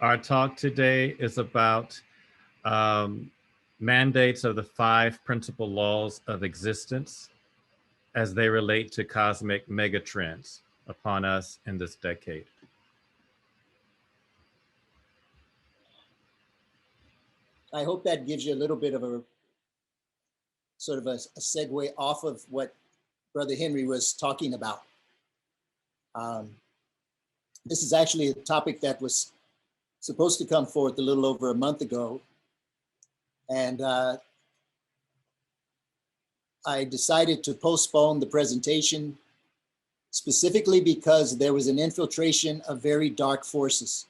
Our talk today is about mandates of the 5 principal laws of existence as they relate to cosmic megatrends upon us in this decade. I hope that gives you a little bit of a sort of a segue off of what Brother Henry was talking about. This is actually a topic that was supposed to come forth a little over a month ago. And I decided to postpone the presentation specifically because there was an infiltration of very dark forces.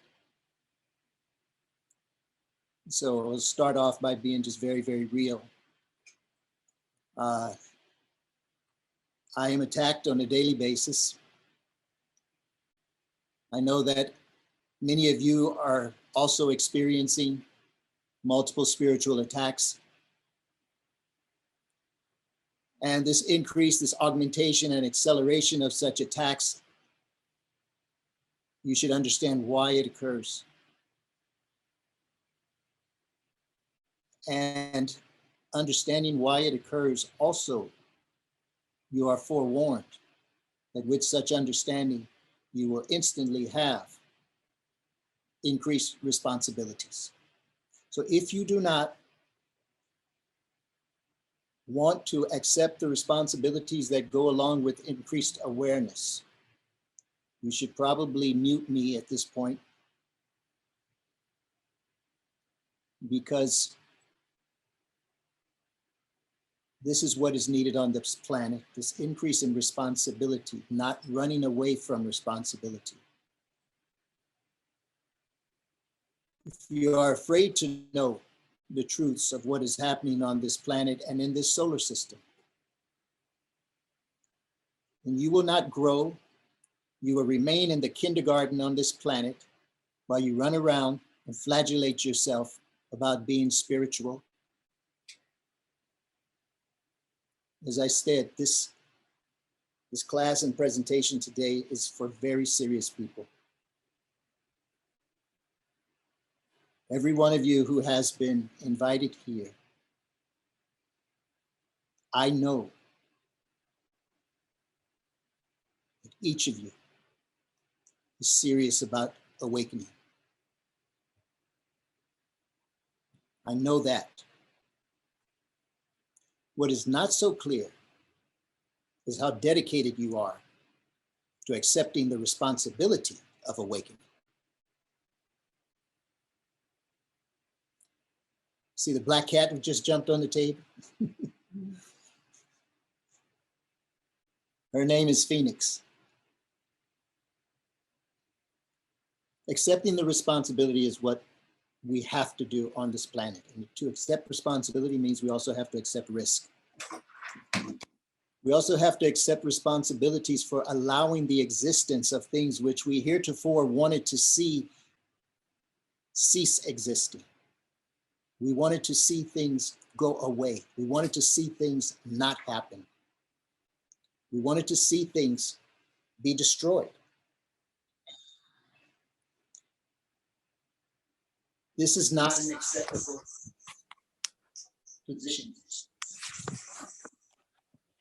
So I'll start off by being just very, very real. I am attacked on a daily basis. I know that many of you are also experiencing multiple spiritual attacks. And this increase, this augmentation and acceleration of such attacks, you should understand why it occurs. And understanding why it occurs also, you are forewarned that with such understanding, you will instantly have increased responsibilities. So if you do not want to accept the responsibilities that go along with increased awareness, you should probably mute me at this point, because this is what is needed on this planet, this increase in responsibility, not running away from responsibility. If you are afraid to know the truths of what is happening on this planet and in this solar system, then you will not grow. You will remain in the kindergarten on this planet while you run around and flagellate yourself about being spiritual. As I said, this class and presentation today is for very serious people. Every one of you who has been invited here, I know that each of you is serious about awakening. I know that. What is not so clear is how dedicated you are to accepting the responsibility of awakening. See the black cat who just jumped on the table? Her name is Phoenix. Accepting the responsibility is what we have to do on this planet. And to accept responsibility means we also have to accept risk. We also have to accept responsibilities for allowing the existence of things which we heretofore wanted to see cease existing. We wanted to see things go away. We wanted to see things not happen. We wanted to see things be destroyed. This is not an acceptable position.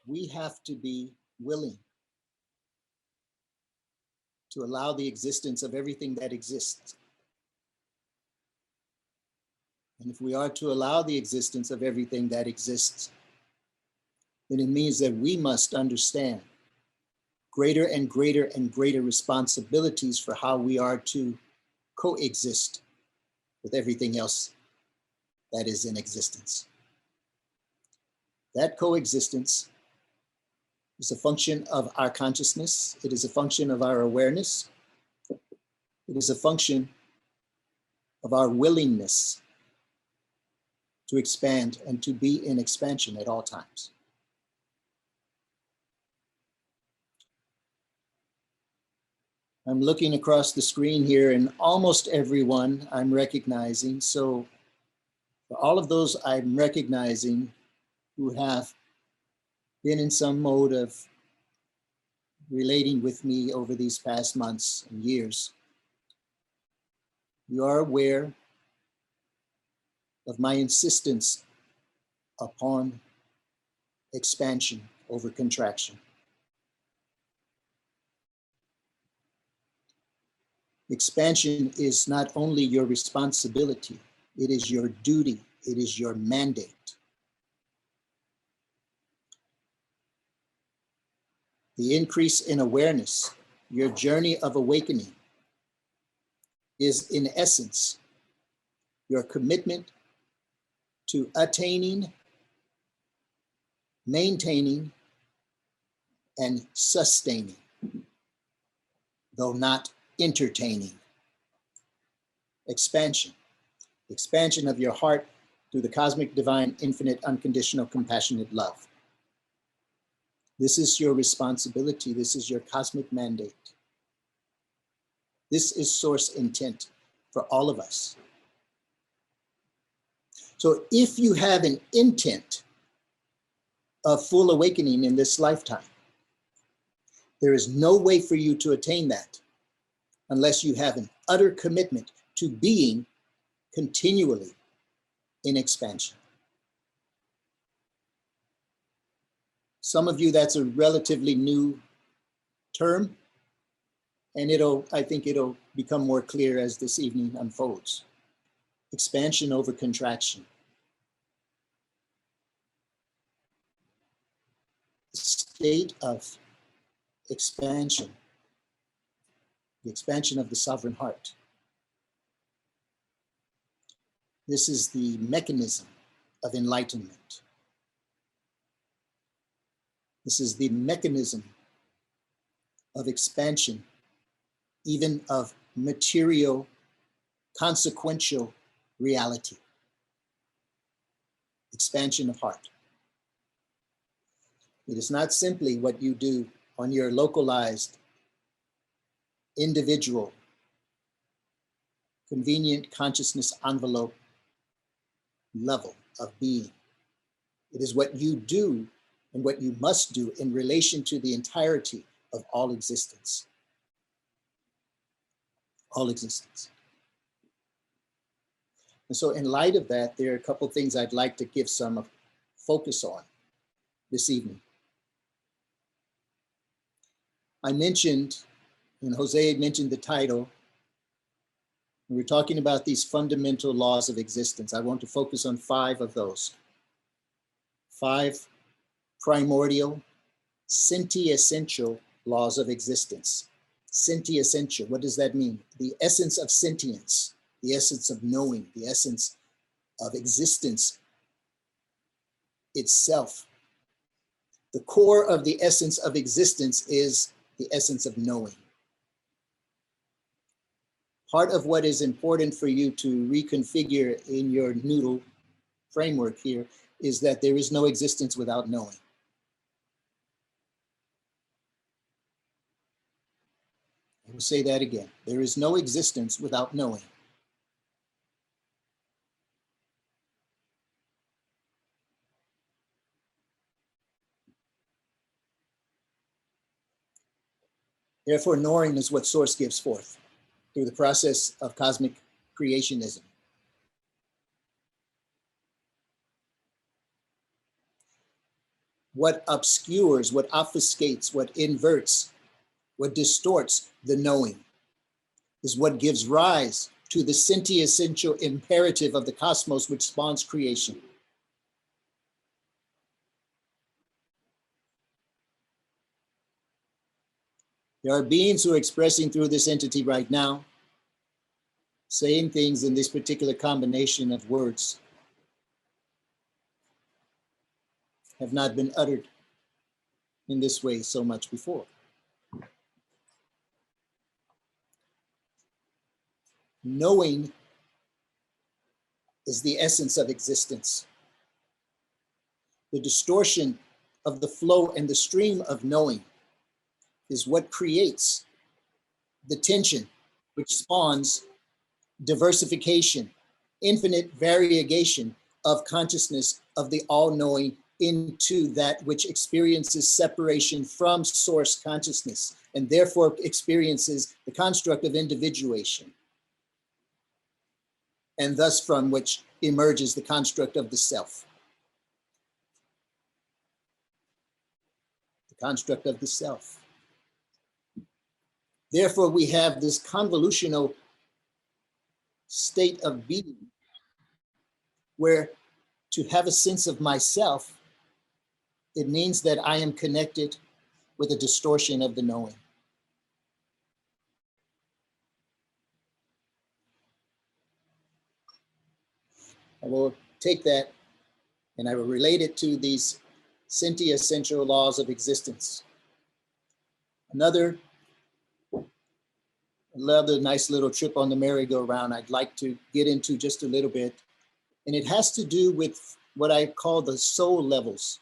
We have to be willing to allow the existence of everything that exists. And if we are to allow the existence of everything that exists, then it means that we must understand greater and greater and greater responsibilities for how we are to coexist with everything else that is in existence. That coexistence is a function of our consciousness. It is a function of our awareness. It is a function of our willingness to expand and to be in expansion at all times. I'm looking across the screen here and almost everyone I'm recognizing. So for all of those I'm recognizing who have been in some mode of relating with me over these past months and years, You are aware of my insistence upon expansion over contraction. Expansion is not only your responsibility, it is your duty, it is your mandate. The increase in awareness, your journey of awakening, is in essence your commitment to attaining, maintaining, and sustaining, though not entertaining, expansion. Expansion of your heart through the cosmic, divine, infinite, unconditional, compassionate love. This is your responsibility. This is your cosmic mandate. This is source intent for all of us. So if you have an intent of full awakening in this lifetime, there is no way for you to attain that unless you have an utter commitment to being continually in expansion. Some of you, that's a relatively new term, and I think it'll become more clear as this evening unfolds. Expansion over contraction. The state of expansion, the expansion of the sovereign heart. This is the mechanism of enlightenment. This is the mechanism of expansion, even of material, consequential reality. Expansion of heart. It is not simply what you do on your localized, individual, convenient consciousness envelope level of being. It is what you do and what you must do in relation to the entirety of all existence. All existence. And so in light of that, there are a couple of things I'd like to give some focus on this evening. I mentioned, and Jose had mentioned the title, we're talking about these fundamental laws of existence. I want to focus on 5 of those. 5 primordial, senti-essential laws of existence. Senti-essential, what does that mean? The essence of sentience, the essence of knowing, the essence of existence itself. The core of the essence of existence is the essence of knowing. Part of what is important for you to reconfigure in your noodle framework here is that there is no existence without knowing. I will say that again. There is no existence without knowing. Therefore, knowing is what Source gives forth through the process of cosmic creationism. What obscures, what obfuscates, what inverts, what distorts the knowing is what gives rise to the senti-essential imperative of the cosmos which spawns creation. There are beings who are expressing through this entity right now, saying things in this particular combination of words have not been uttered in this way so much before. Knowing is the essence of existence. The distortion of the flow and the stream of knowing is what creates the tension which spawns diversification, infinite variegation of consciousness of the all-knowing into that which experiences separation from source consciousness and therefore experiences the construct of individuation. and thus from which emerges the construct of the self. The construct of the self. Therefore, we have this convolutional state of being where to have a sense of myself, it means that I am connected with a distortion of the knowing. I will take that and I will relate it to these sentient-essential laws of existence. Another nice little trip on the merry-go-round I'd like to get into just a little bit, and it has to do with what I call the soul levels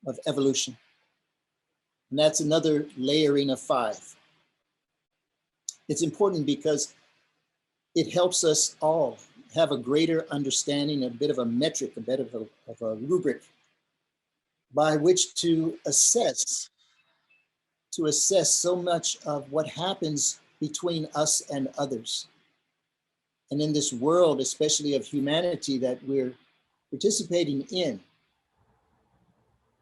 of evolution. And that's another layering of 5. It's important because it helps us all have a greater understanding, a bit of a metric, a bit of a rubric by which to assess so much of what happens between us and others. And in this world, especially of humanity that we're participating in,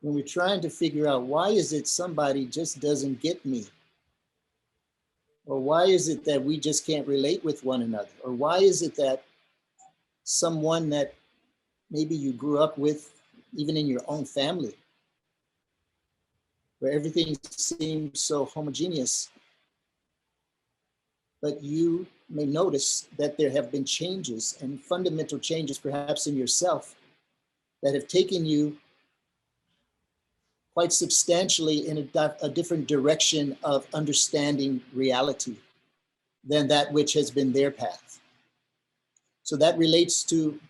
when we're trying to figure out why is it somebody just doesn't get me? Or why is it that we just can't relate with one another? Or why is it that someone that maybe you grew up with, even in your own family, where everything seems so homogeneous, but you may notice that there have been changes and fundamental changes perhaps in yourself that have taken you quite substantially in a different direction of understanding reality than that which has been their path. So that relates to,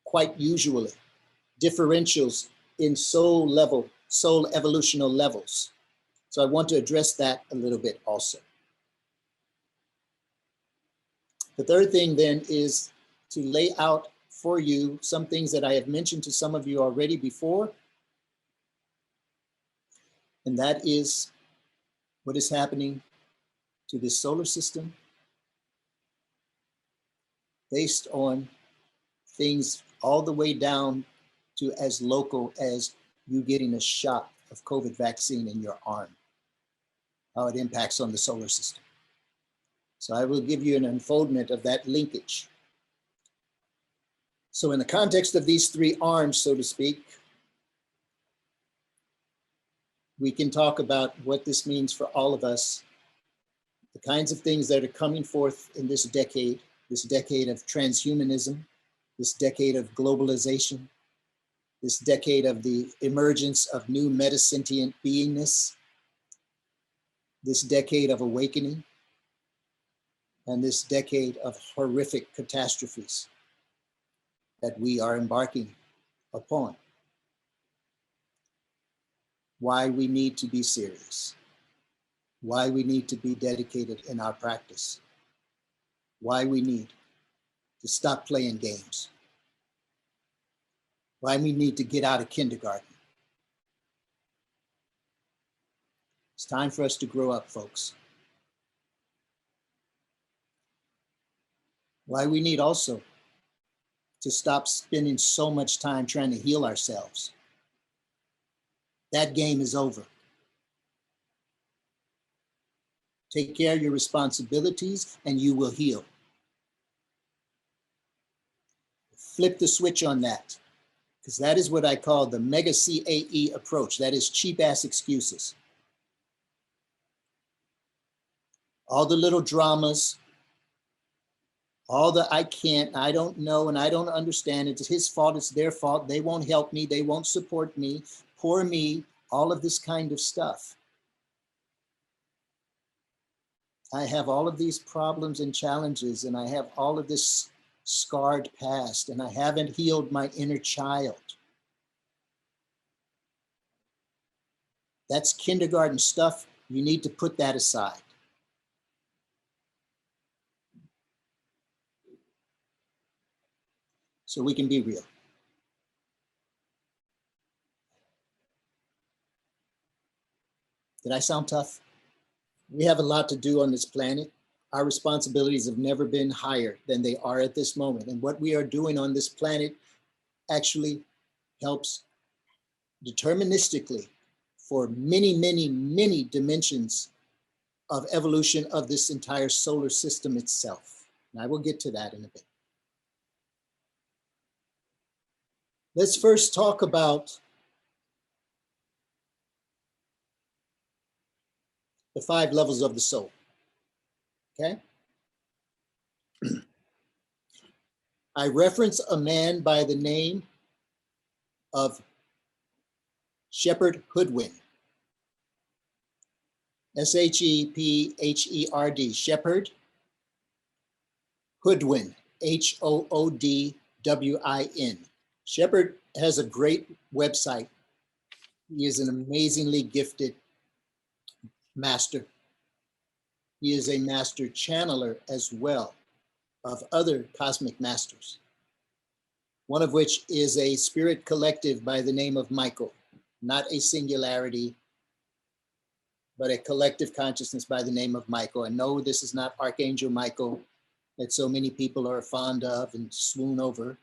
quite usually, differentials in soul evolutional levels. So I want to address that a little bit also. The third thing then is to lay out for you some things that I have mentioned to some of you already before. And that is what is happening to this solar system based on things all the way down to as local as you getting a shot of COVID vaccine in your arm, how it impacts on the solar system. So I will give you an unfoldment of that linkage. So in the context of these 3 arms, so to speak, we can talk about what this means for all of us, the kinds of things that are coming forth in this decade of transhumanism, this decade of globalization, this decade of the emergence of new metasentient beingness, this decade of awakening, and this decade of horrific catastrophes that we are embarking upon. Why we need to be serious, why we need to be dedicated in our practice, why we need to stop playing games, why we need to get out of kindergarten. It's time for us to grow up, folks. Why we need also to stop spending so much time trying to heal ourselves. That game is over. Take care of your responsibilities and you will heal. Flip the switch on that, because that is what I call the mega CAE approach. That is cheap ass excuses. All the little dramas, all the I can't, I don't know, and I don't understand. It's his fault, it's their fault. They won't help me, they won't support me, poor me, all of this kind of stuff. I have all of these problems and challenges, and I have all of this scarred past, and I haven't healed my inner child. That's kindergarten stuff. You need to put that aside. So we can be real. Did I sound tough? We have a lot to do on this planet. Our responsibilities have never been higher than they are at this moment. And what we are doing on this planet actually helps deterministically for many, many, many dimensions of evolution of this entire solar system itself. And I will get to that in a bit. Let's first talk about the 5 levels of the soul, okay? I reference a man by the name of Shepherd Hoodwin, S-H-E-P-H-E-R-D, Shepherd Hoodwin, H-O-O-D-W-I-N. Shepherd has a great website. He is an amazingly gifted master. He is a master channeler as well of other cosmic masters, one of which is a spirit collective by the name of Michael, not a singularity, but a collective consciousness by the name of Michael. And no, this is not Archangel Michael that so many people are fond of and swoon over.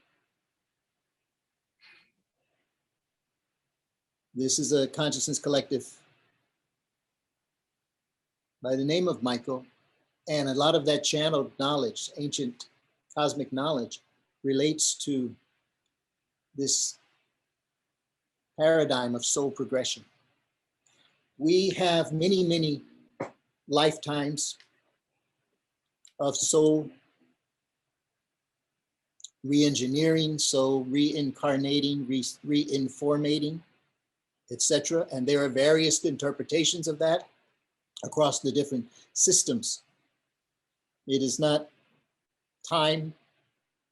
This is a consciousness collective by the name of Michael. And a lot of that channeled knowledge, ancient cosmic knowledge, relates to this paradigm of soul progression. We have many, many lifetimes of soul re-engineering, soul reincarnating, reinformating, etc. And there are various interpretations of that across the different systems. It is not time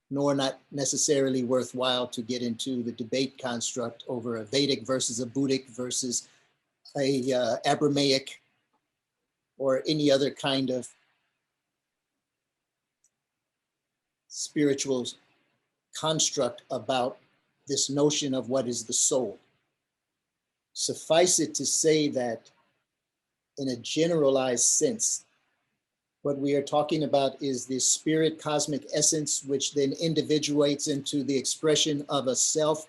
nor not necessarily worthwhile to get into the debate construct over a Vedic versus a Buddhic versus a Abrahamic or any other kind of spiritual construct about this notion of what is the soul. Suffice it to say that in a generalized sense, what we are talking about is the spirit cosmic essence, which then individuates into the expression of a self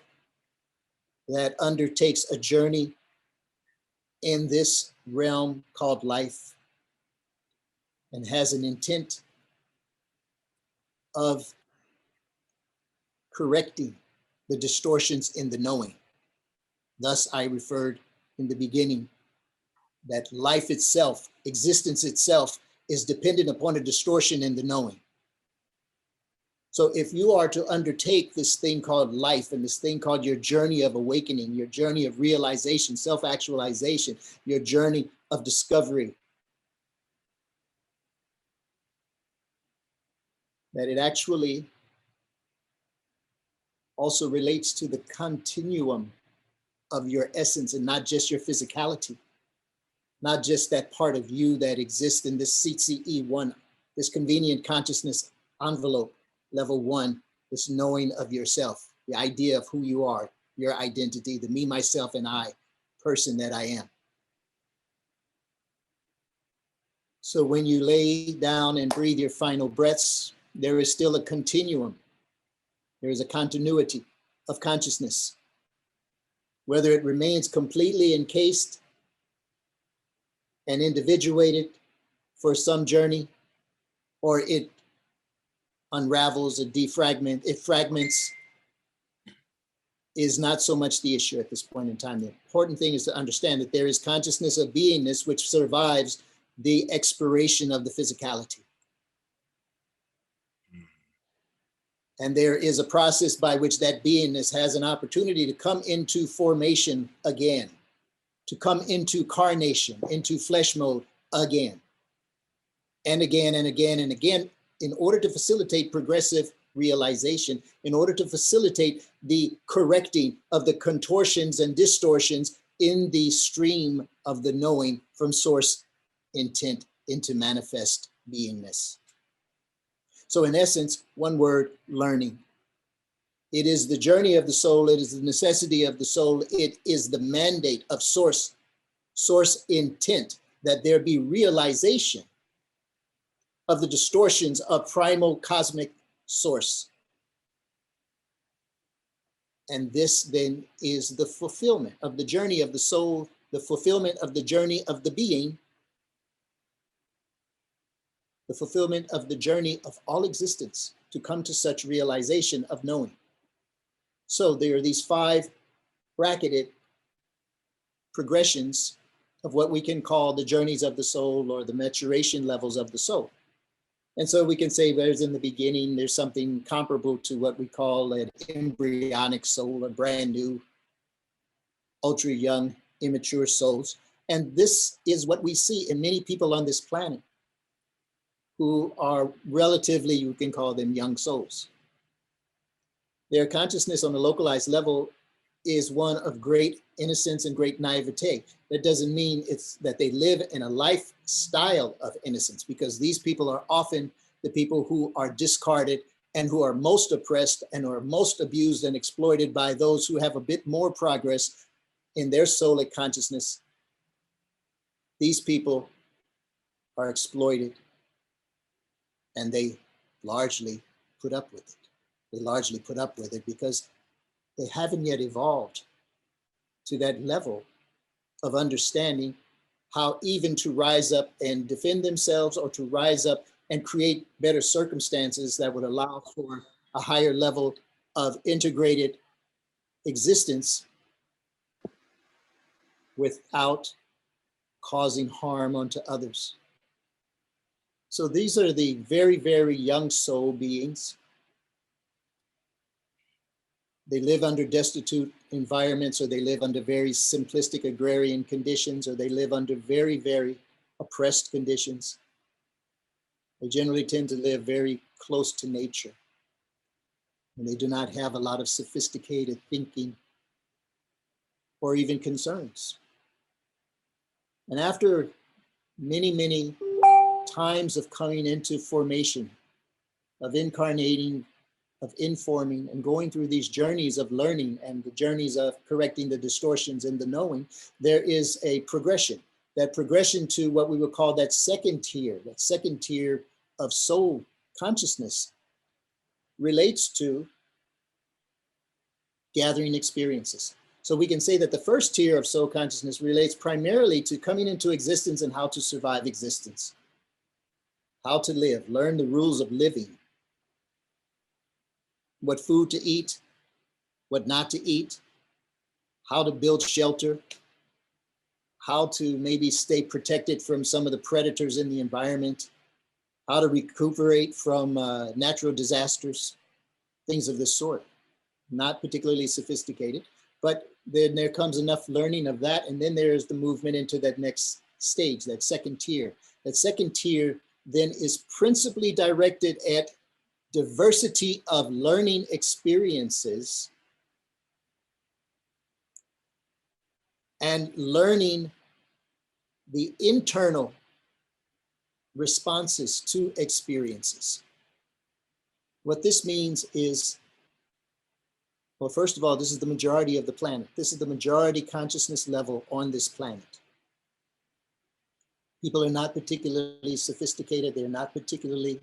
that undertakes a journey in this realm called life and has an intent of correcting the distortions in the knowing. Thus, I referred in the beginning that life itself, existence itself, is dependent upon a distortion in the knowing. So if you are to undertake this thing called life and this thing called your journey of awakening, your journey of realization, self-actualization, your journey of discovery, that it actually also relates to the continuum of your essence and not just your physicality, not just that part of you that exists in this CCE1, this convenient consciousness envelope, level 1, this knowing of yourself, the idea of who you are, your identity, the me, myself, and I person that I am. So when you lay down and breathe your final breaths, there is still a continuum. There is a continuity of consciousness. Whether it remains completely encased and individuated for some journey, or it unravels or defragments, it fragments, is not so much the issue at this point in time. The important thing is to understand that there is consciousness of beingness which survives the expiration of the physicality. And there is a process by which that beingness has an opportunity to come into formation again, to come into carnation, into flesh mode again, and again, and again, and again, in order to facilitate progressive realization, in order to facilitate the correcting of the contortions and distortions in the stream of the knowing from source intent into manifest beingness. So in essence, one word, learning. It is the journey of the soul. It is the necessity of the soul. It is the mandate of source intent that there be realization of the distortions of primal cosmic source. And this then is the fulfillment of the journey of the soul, the fulfillment of the journey of the being, the fulfillment of the journey of all existence to come to such realization of knowing. So there are these 5 bracketed progressions of what we can call the journeys of the soul or the maturation levels of the soul. And so we can say there's in the beginning, there's something comparable to what we call an embryonic soul, a brand new, ultra young, immature souls. And this is what we see in many people on this planet who are relatively, you can call them young souls. Their consciousness on a localized level is one of great innocence and great naivete. That doesn't mean it's that they live in a lifestyle of innocence, because these people are often the people who are discarded and who are most oppressed and are most abused and exploited by those who have a bit more progress in their soulic consciousness. These people are exploited and they largely put up with it. They largely put up with it because they haven't yet evolved to that level of understanding how even to rise up and defend themselves, or to rise up and create better circumstances that would allow for a higher level of integrated existence without causing harm unto others. So these are the very, very young soul beings. They live under destitute environments, or they live under very simplistic agrarian conditions, or they live under very, very oppressed conditions. They generally tend to live very close to nature, and they do not have a lot of sophisticated thinking or even concerns. And after many, many times of coming into formation, of incarnating, of informing, and going through these journeys of learning and the journeys of correcting the distortions in the knowing, there is a progression. That progression to what we would call that second tier of soul consciousness relates to gathering experiences. So we can say that the first tier of soul consciousness relates primarily to coming into existence and how to survive existence, how to live, learn the rules of living, what food to eat, what not to eat, how to build shelter, how to maybe stay protected from some of the predators in the environment, how to recuperate from natural disasters, things of this sort. Not particularly sophisticated, but then there comes enough learning of that, and then there's the movement into that next stage, that second tier. That second tier then is principally directed at diversity of learning experiences and learning the internal responses to experiences. What this means is, well, first of all, this is the majority of the planet. This is the majority consciousness level on this planet. People are not particularly sophisticated. They're not particularly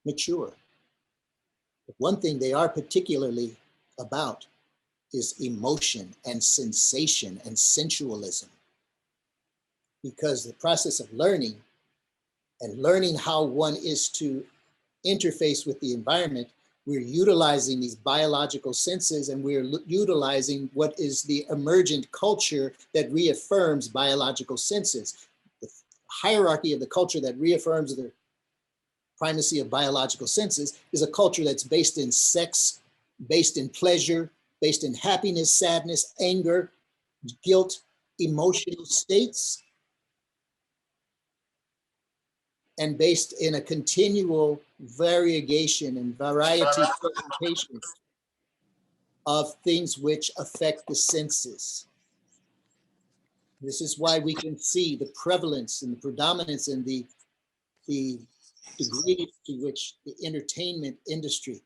mature. But one thing they are particularly about is emotion and sensation and sensualism. Because the process of learning and learning how one is to interface with the environment, we're utilizing these biological senses, and we're utilizing what is the emergent culture that reaffirms biological senses. The hierarchy of the culture that reaffirms the primacy of biological senses is a culture that's based in sex, based in pleasure, based in happiness, sadness, anger, guilt, emotional states, and based in a continual variegation and variety presentation of things which affect the senses. This is why we can see the prevalence and the predominance and the degree to which the entertainment industry.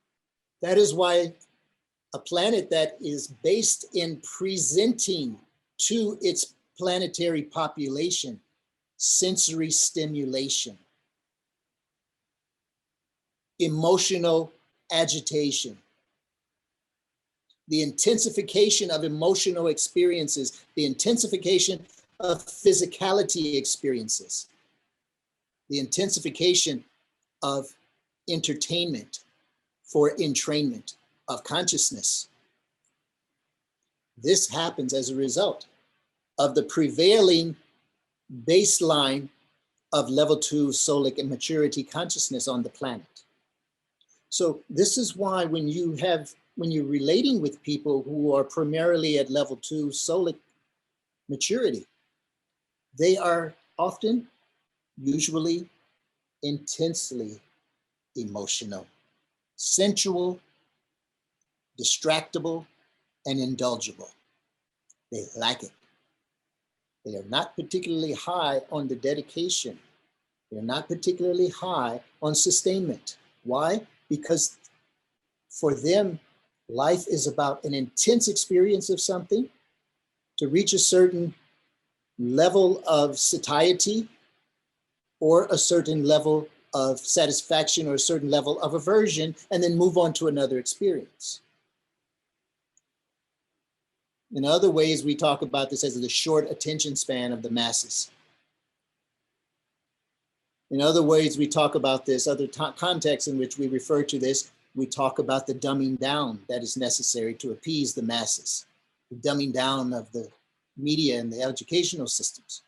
That is why a planet that is based in presenting to its planetary population sensory stimulation, emotional agitation, the intensification of emotional experiences, the intensification of physicality experiences, the intensification of entertainment for entrainment of consciousness. This happens as a result of the prevailing baseline of level 2 soulic and maturity consciousness on the planet. So this is why when you're relating with people who are primarily at level 2 soulic maturity, they are often, usually, intensely emotional, sensual, distractible, and indulgible. They like it. They are not particularly high on the dedication. They're not particularly high on sustainment. Why? Because for them, life is about an intense experience of something to reach a certain level of satiety or a certain level of satisfaction or a certain level of aversion, and then move on to another experience. In other ways, we talk about this as the short attention span of the masses. In other ways, we talk about this, other contexts in which we refer to this, we talk about the dumbing down that is necessary to appease the masses, the dumbing down of the media and the educational systems.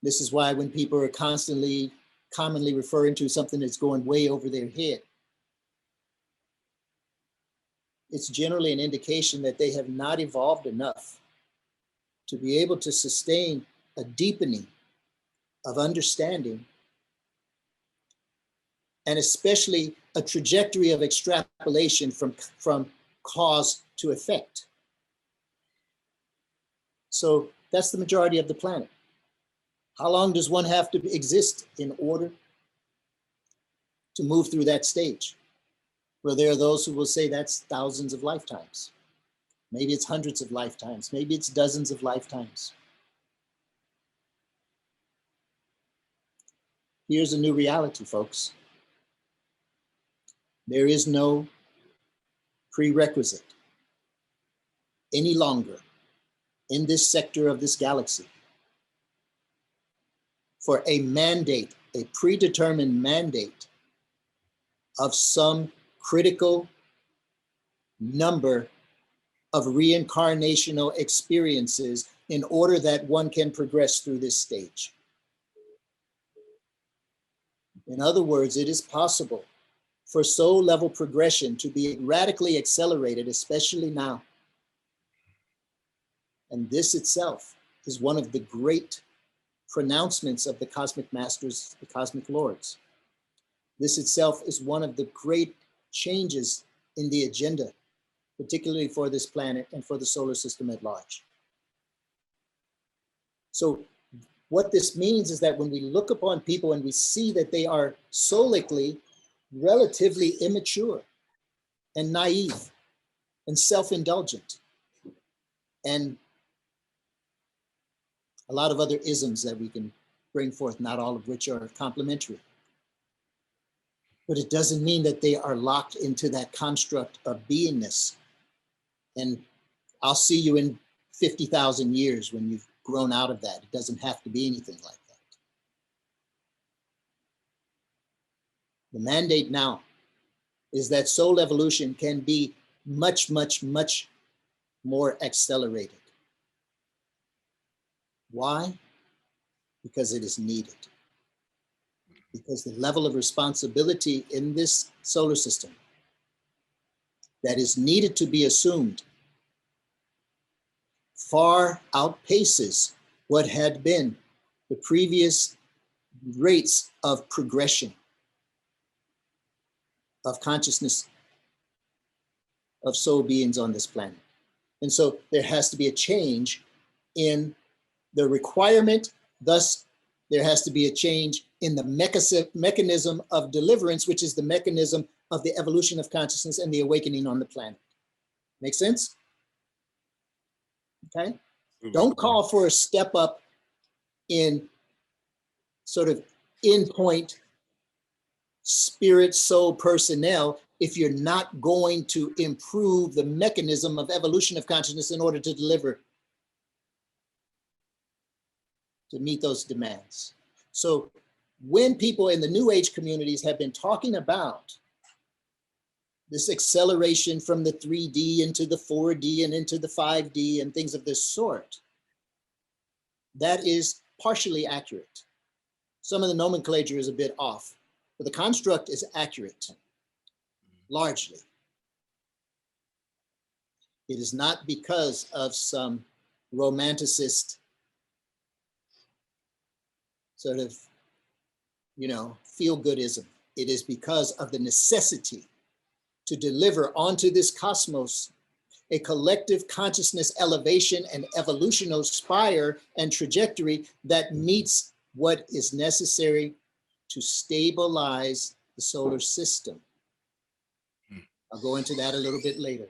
This is why when people are commonly referring to something that's going way over their head, it's generally an indication that they have not evolved enough to be able to sustain a deepening of understanding, and especially a trajectory of extrapolation from cause to effect. So that's the majority of the planet. How long does one have to exist in order to move through that stage? Well, there are those who will say that's thousands of lifetimes. Maybe it's hundreds of lifetimes. Maybe it's dozens of lifetimes. Here's a new reality, folks. There is no prerequisite any longer in this sector of this galaxy for a mandate, a predetermined mandate of some critical number of reincarnational experiences in order that one can progress through this stage. In other words, it is possible for soul level progression to be radically accelerated, especially now. And this itself is one of the great pronouncements of the cosmic masters, the cosmic lords. This itself is one of the great changes in the agenda, particularly for this planet and for the solar system at large. So what this means is that when we look upon people and we see that they are solically relatively immature and naive and self-indulgent, and a lot of other isms that we can bring forth, not all of which are complimentary. But it doesn't mean that they are locked into that construct of beingness. And I'll see you in 50,000 years when you've grown out of that. It doesn't have to be anything like that. The mandate now is that soul evolution can be much, much, much more accelerated. Why? Because it is needed. Because the level of responsibility in this solar system that is needed to be assumed far outpaces what had been the previous rates of progression of consciousness of soul beings on this planet. And so there has to be a change in the requirement, thus there has to be a change in the mechanism of deliverance, which is the mechanism of the evolution of consciousness and the awakening on the planet. Make sense? Okay. Don't call for a step up in sort of endpoint spirit, soul, personnel if you're not going to improve the mechanism of evolution of consciousness in order to deliver, to meet those demands. So when people in the New Age communities have been talking about this acceleration from the 3D into the 4D and into the 5D and things of this sort, that is partially accurate. Some of the nomenclature is a bit off, but the construct is accurate, largely. It is not because of some romanticist sort of, feel-goodism. It is because of the necessity to deliver onto this cosmos a collective consciousness elevation and evolutional spire and trajectory that meets what is necessary to stabilize the solar system. I'll go into that a little bit later.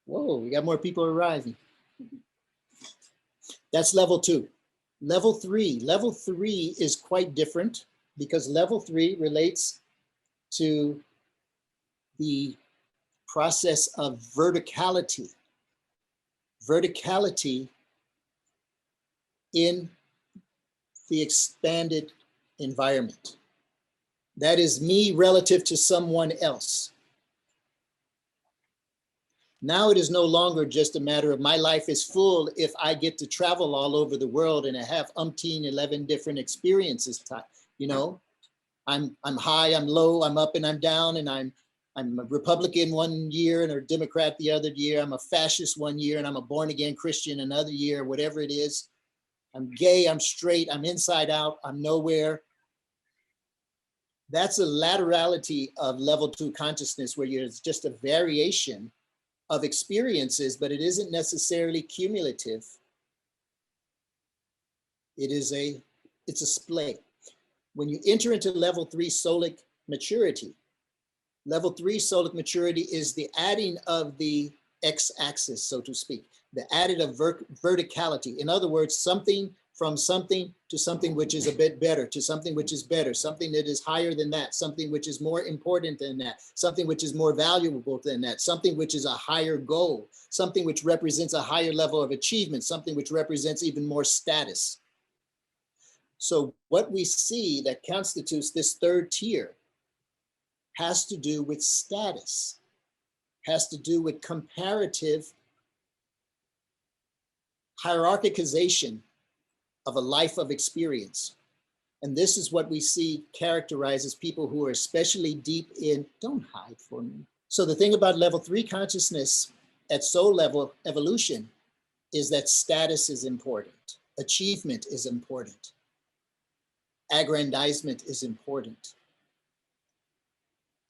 Whoa, we got more people arriving. That's level 2. Level 3 is quite different because level 3 relates to the process of verticality. Verticality in the expanded environment. That is me relative to someone else. Now it is no longer just a matter of my life is full if I get to travel all over the world and I have 11 different experiences. I'm high, I'm low, I'm up and I'm down, and I'm a Republican one year and a Democrat the other year. I'm a fascist one year and I'm a born again Christian another year, whatever it is. I'm gay, I'm straight, I'm inside out, I'm nowhere. That's a laterality of level 2 consciousness where it's just a variation of experiences, but it isn't necessarily cumulative. It's a splay. When you enter into level 3 solic maturity, level 3 solic maturity is the adding of the x-axis, so to speak, the added of verticality. In other words, something from something to something which is a bit better, to something which is better, something that is higher than that, something which is more important than that, something which is more valuable than that, something which is a higher goal, something which represents a higher level of achievement, something which represents even more status. So what we see that constitutes this 3rd tier has to do with status, has to do with comparative hierarchicization of a life of experience. And this is what we see characterizes people who are especially deep in, don't hide for me. So the thing about level 3 consciousness at soul level evolution is that status is important, achievement is important, aggrandizement is important,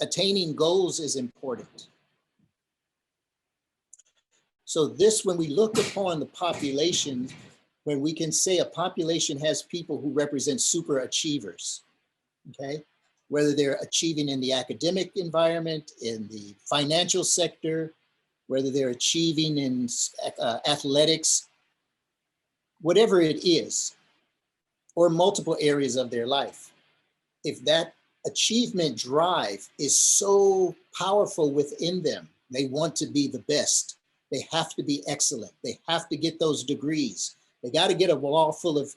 attaining goals is important. So this, when we look upon the population, when we can say a population has people who represent super achievers, okay? Whether they're achieving in the academic environment, in the financial sector, whether they're achieving in athletics, whatever it is, or multiple areas of their life. If that achievement drive is so powerful within them, they want to be the best. They have to be excellent. They have to get those degrees. They got to get a wall full of,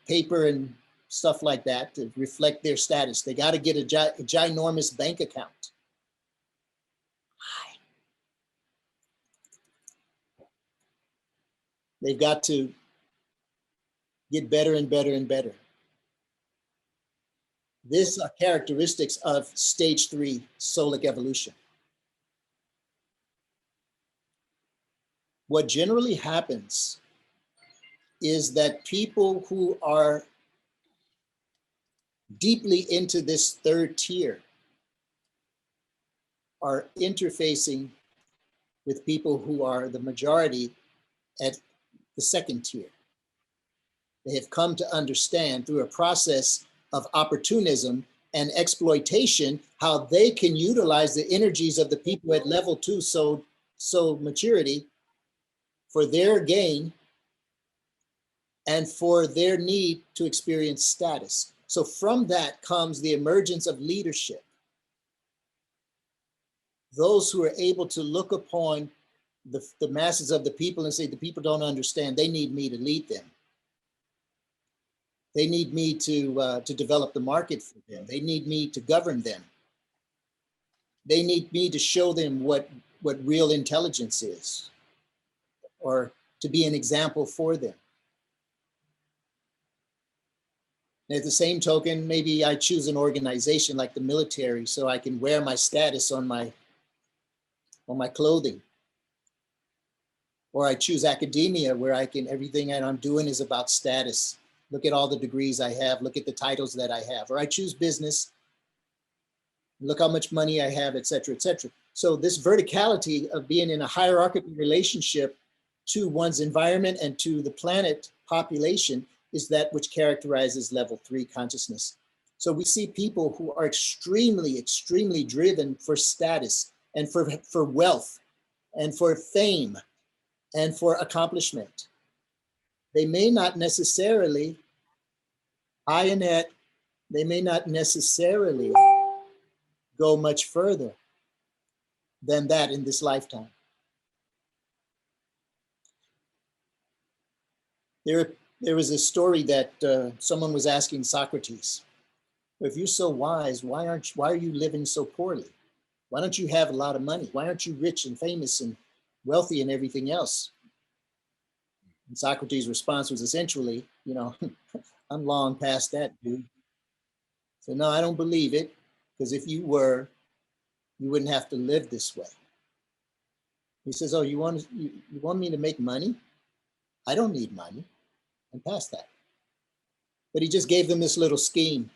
paper and stuff like that to reflect their status. They got to get a ginormous bank account. They've got to get better and better and better. These are characteristics of stage 3 solic evolution. What generally happens is that people who are deeply into this 3rd tier are interfacing with people who are the majority at the 2nd tier. They have come to understand through a process of opportunism and exploitation how they can utilize the energies of the people at level 2 soul maturity for their gain and for their need to experience status. So from that comes the emergence of leadership. Those who are able to look upon the masses of the people and say, the people don't understand, they need me to lead them. They need me to develop the market for them. They need me to govern them. They need me to show them what real intelligence is, or to be an example for them. And at the same token, maybe I choose an organization like the military so I can wear my status on my clothing. Or I choose academia where everything that I'm doing is about status. Look at all the degrees I have, look at the titles that I have. Or I choose business, look how much money I have, et cetera, et cetera. So this verticality of being in a hierarchical relationship to one's environment and to the planet population is that which characterizes level 3 consciousness. So we see people who are extremely, extremely driven for status and for wealth and for fame and for accomplishment. They may not necessarily, they may not necessarily go much further than that in this lifetime. There was a story that someone was asking Socrates, if you're so wise, why are you living so poorly? Why don't you have a lot of money? Why aren't you rich and famous and wealthy and everything else? And Socrates' response was essentially, I'm long past that, dude. So no, I don't believe it, because if you were, you wouldn't have to live this way. He says, oh, you want me to make money? I don't need money. I'm past that. But he just gave them this little scheme.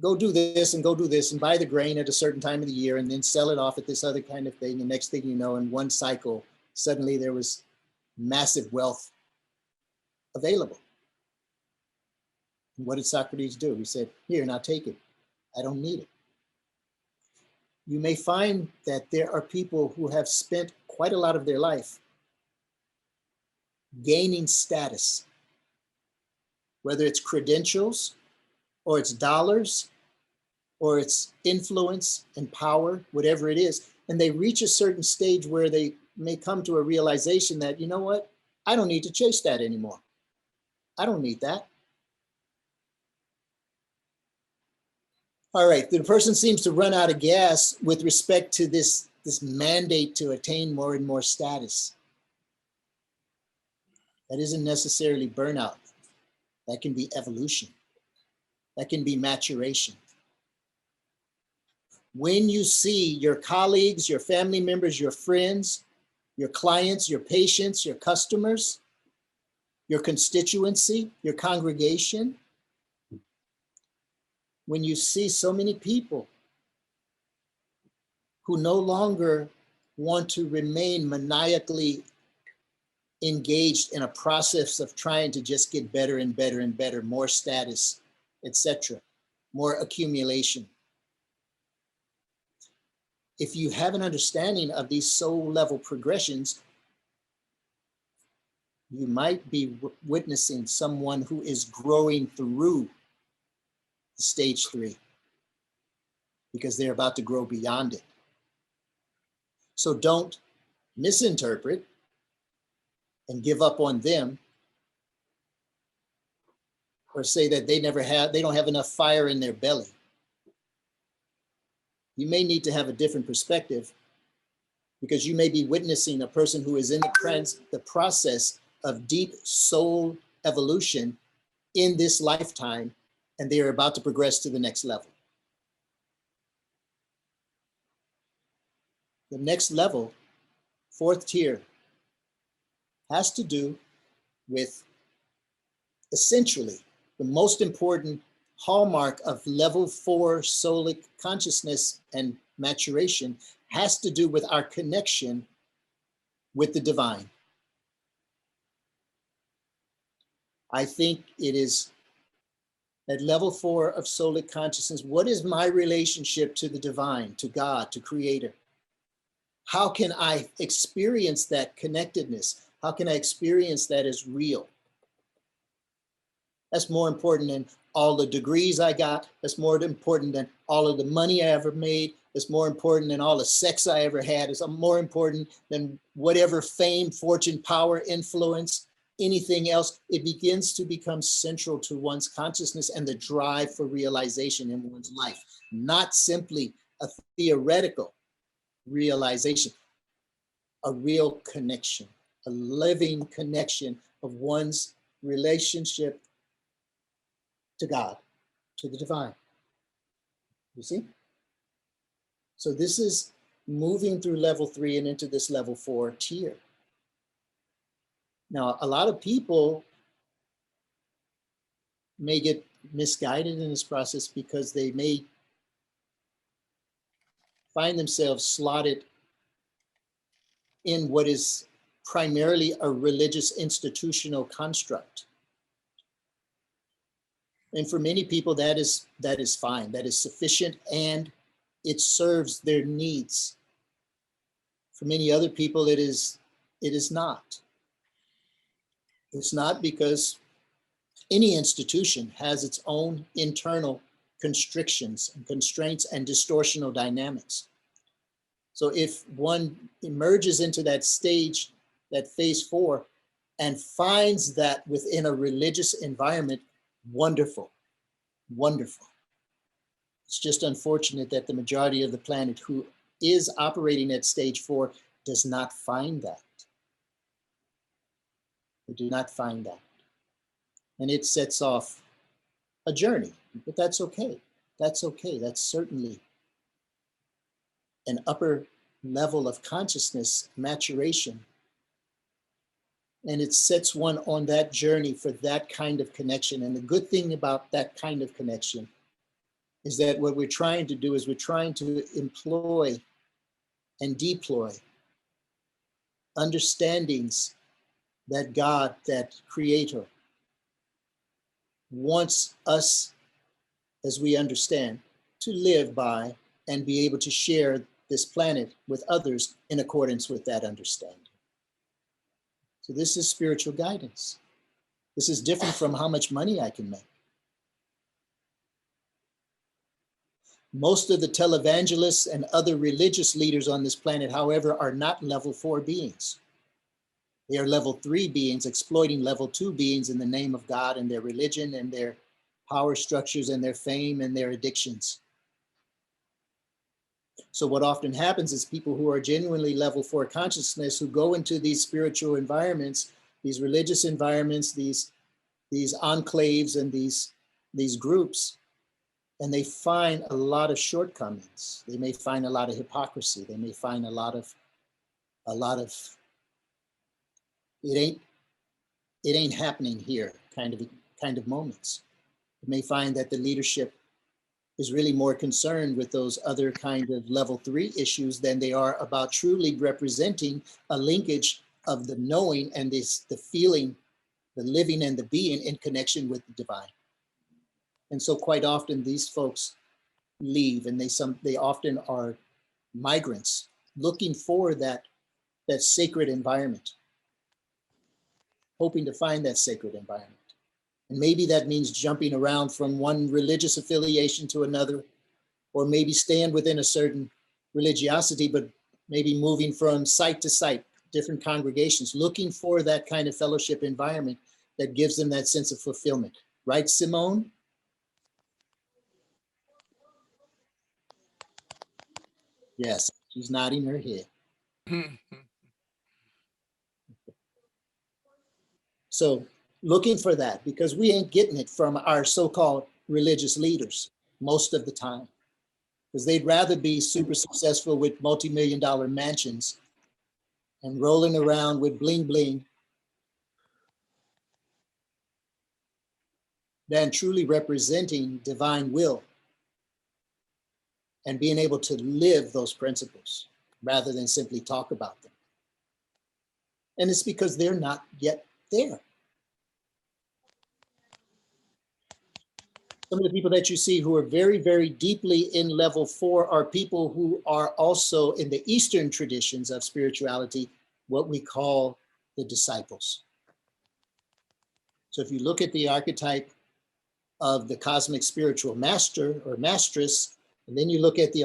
Go do this and go do this and buy the grain at a certain time of the year and then sell it off at this other kind of thing. The next thing you know, in one cycle, suddenly there was massive wealth available. And what did Socrates do? He said, here, now take it. I don't need it. You may find that there are people who have spent quite a lot of their life gaining status, whether it's credentials or it's dollars or it's influence and power, whatever it is. And they reach a certain stage where they may come to a realization that, you know what? I don't need to chase that anymore. I don't need that. All right, the person seems to run out of gas with respect to this mandate to attain more and more status. That isn't necessarily burnout. That can be evolution. That can be maturation. When you see your colleagues, your family members, your friends, your clients, your patients, your customers, your constituency, your congregation, when you see so many people who no longer want to remain maniacally engaged in a process of trying to just get better and better and better, more status, etc., more accumulation. If you have an understanding of these soul level progressions, you might be witnessing someone who is growing through stage 3 because they're about to grow beyond it. So don't misinterpret and give up on them or say that they don't have enough fire in their belly. You may need to have a different perspective because you may be witnessing a person who is in the process of deep soul evolution in this lifetime, and they are about to progress to the next level. The next level, 4th tier, has to do with essentially the most important hallmark of level 4 soulic consciousness and maturation has to do with our connection with the divine. I think it is at level 4 of soulic consciousness, what is my relationship to the divine, to God, to Creator? How can I experience that connectedness? How can I experience that as real? That's more important than all the degrees I got. That's more important than all of the money I ever made. It's more important than all the sex I ever had. It's more important than whatever fame, fortune, power, influence, anything else. It begins to become central to one's consciousness and the drive for realization in one's life, not simply a theoretical realization, a real connection, a living connection of one's relationship to God, to the divine. You see? So this is moving through level 3 and into this level 4 tier. Now, a lot of people may get misguided in this process because they may find themselves slotted in what is primarily a religious institutional construct. And for many people, that is fine, that is sufficient, and it serves their needs. For many other people, it is not. It's not, because any institution has its own internal constrictions and constraints and distortional dynamics. So if one emerges into that stage, that phase 4, and finds that within a religious environment, wonderful, wonderful. It's just unfortunate that the majority of the planet who is operating at stage 4 does not find that. They do not find that. And it sets off a journey, but that's okay. That's okay. That's certainly an upper level of consciousness maturation. And it sets one on that journey for that kind of connection. And the good thing about that kind of connection is that what we're trying to do is we're trying to employ and deploy understandings that God, that Creator, wants us, as we understand, to live by and be able to share this planet with others in accordance with that understanding. So this is spiritual guidance. This is different from how much money I can make. Most of the televangelists and other religious leaders on this planet, however, are not level 4 beings. They are level 3 beings exploiting level 2 beings in the name of God and their religion and their power structures and their fame and their addictions. So what often happens is people who are genuinely level 4 consciousness, who go into these spiritual environments, these religious environments, these enclaves and these groups, and they find a lot of shortcomings. They may find a lot of hypocrisy. They may find a lot of it ain't happening here kind of moments. You may find that the leadership is really more concerned with those other kind of level 3 issues than they are about truly representing a linkage of the knowing and the feeling, the living and the being in connection with the divine. And so quite often these folks leave, and they often are migrants looking for that sacred environment, hoping to find that sacred environment. And maybe that means jumping around from one religious affiliation to another, or maybe staying within a certain religiosity, but maybe moving from site to site, different congregations, looking for that kind of fellowship environment that gives them that sense of fulfillment. Right, Simone? Yes, she's nodding her head. So looking for that, because we ain't getting it from our so-called religious leaders most of the time, because they'd rather be super successful with multi-million-dollar mansions and rolling around with bling bling than truly representing divine will and being able to live those principles rather than simply talk about them. And it's because they're not yet there. Some of the people that you see who are very, very deeply in level 4 are people who are also in the Eastern traditions of spirituality, what we call the disciples. So if you look at the archetype of the cosmic spiritual master or mastress, and then you look at the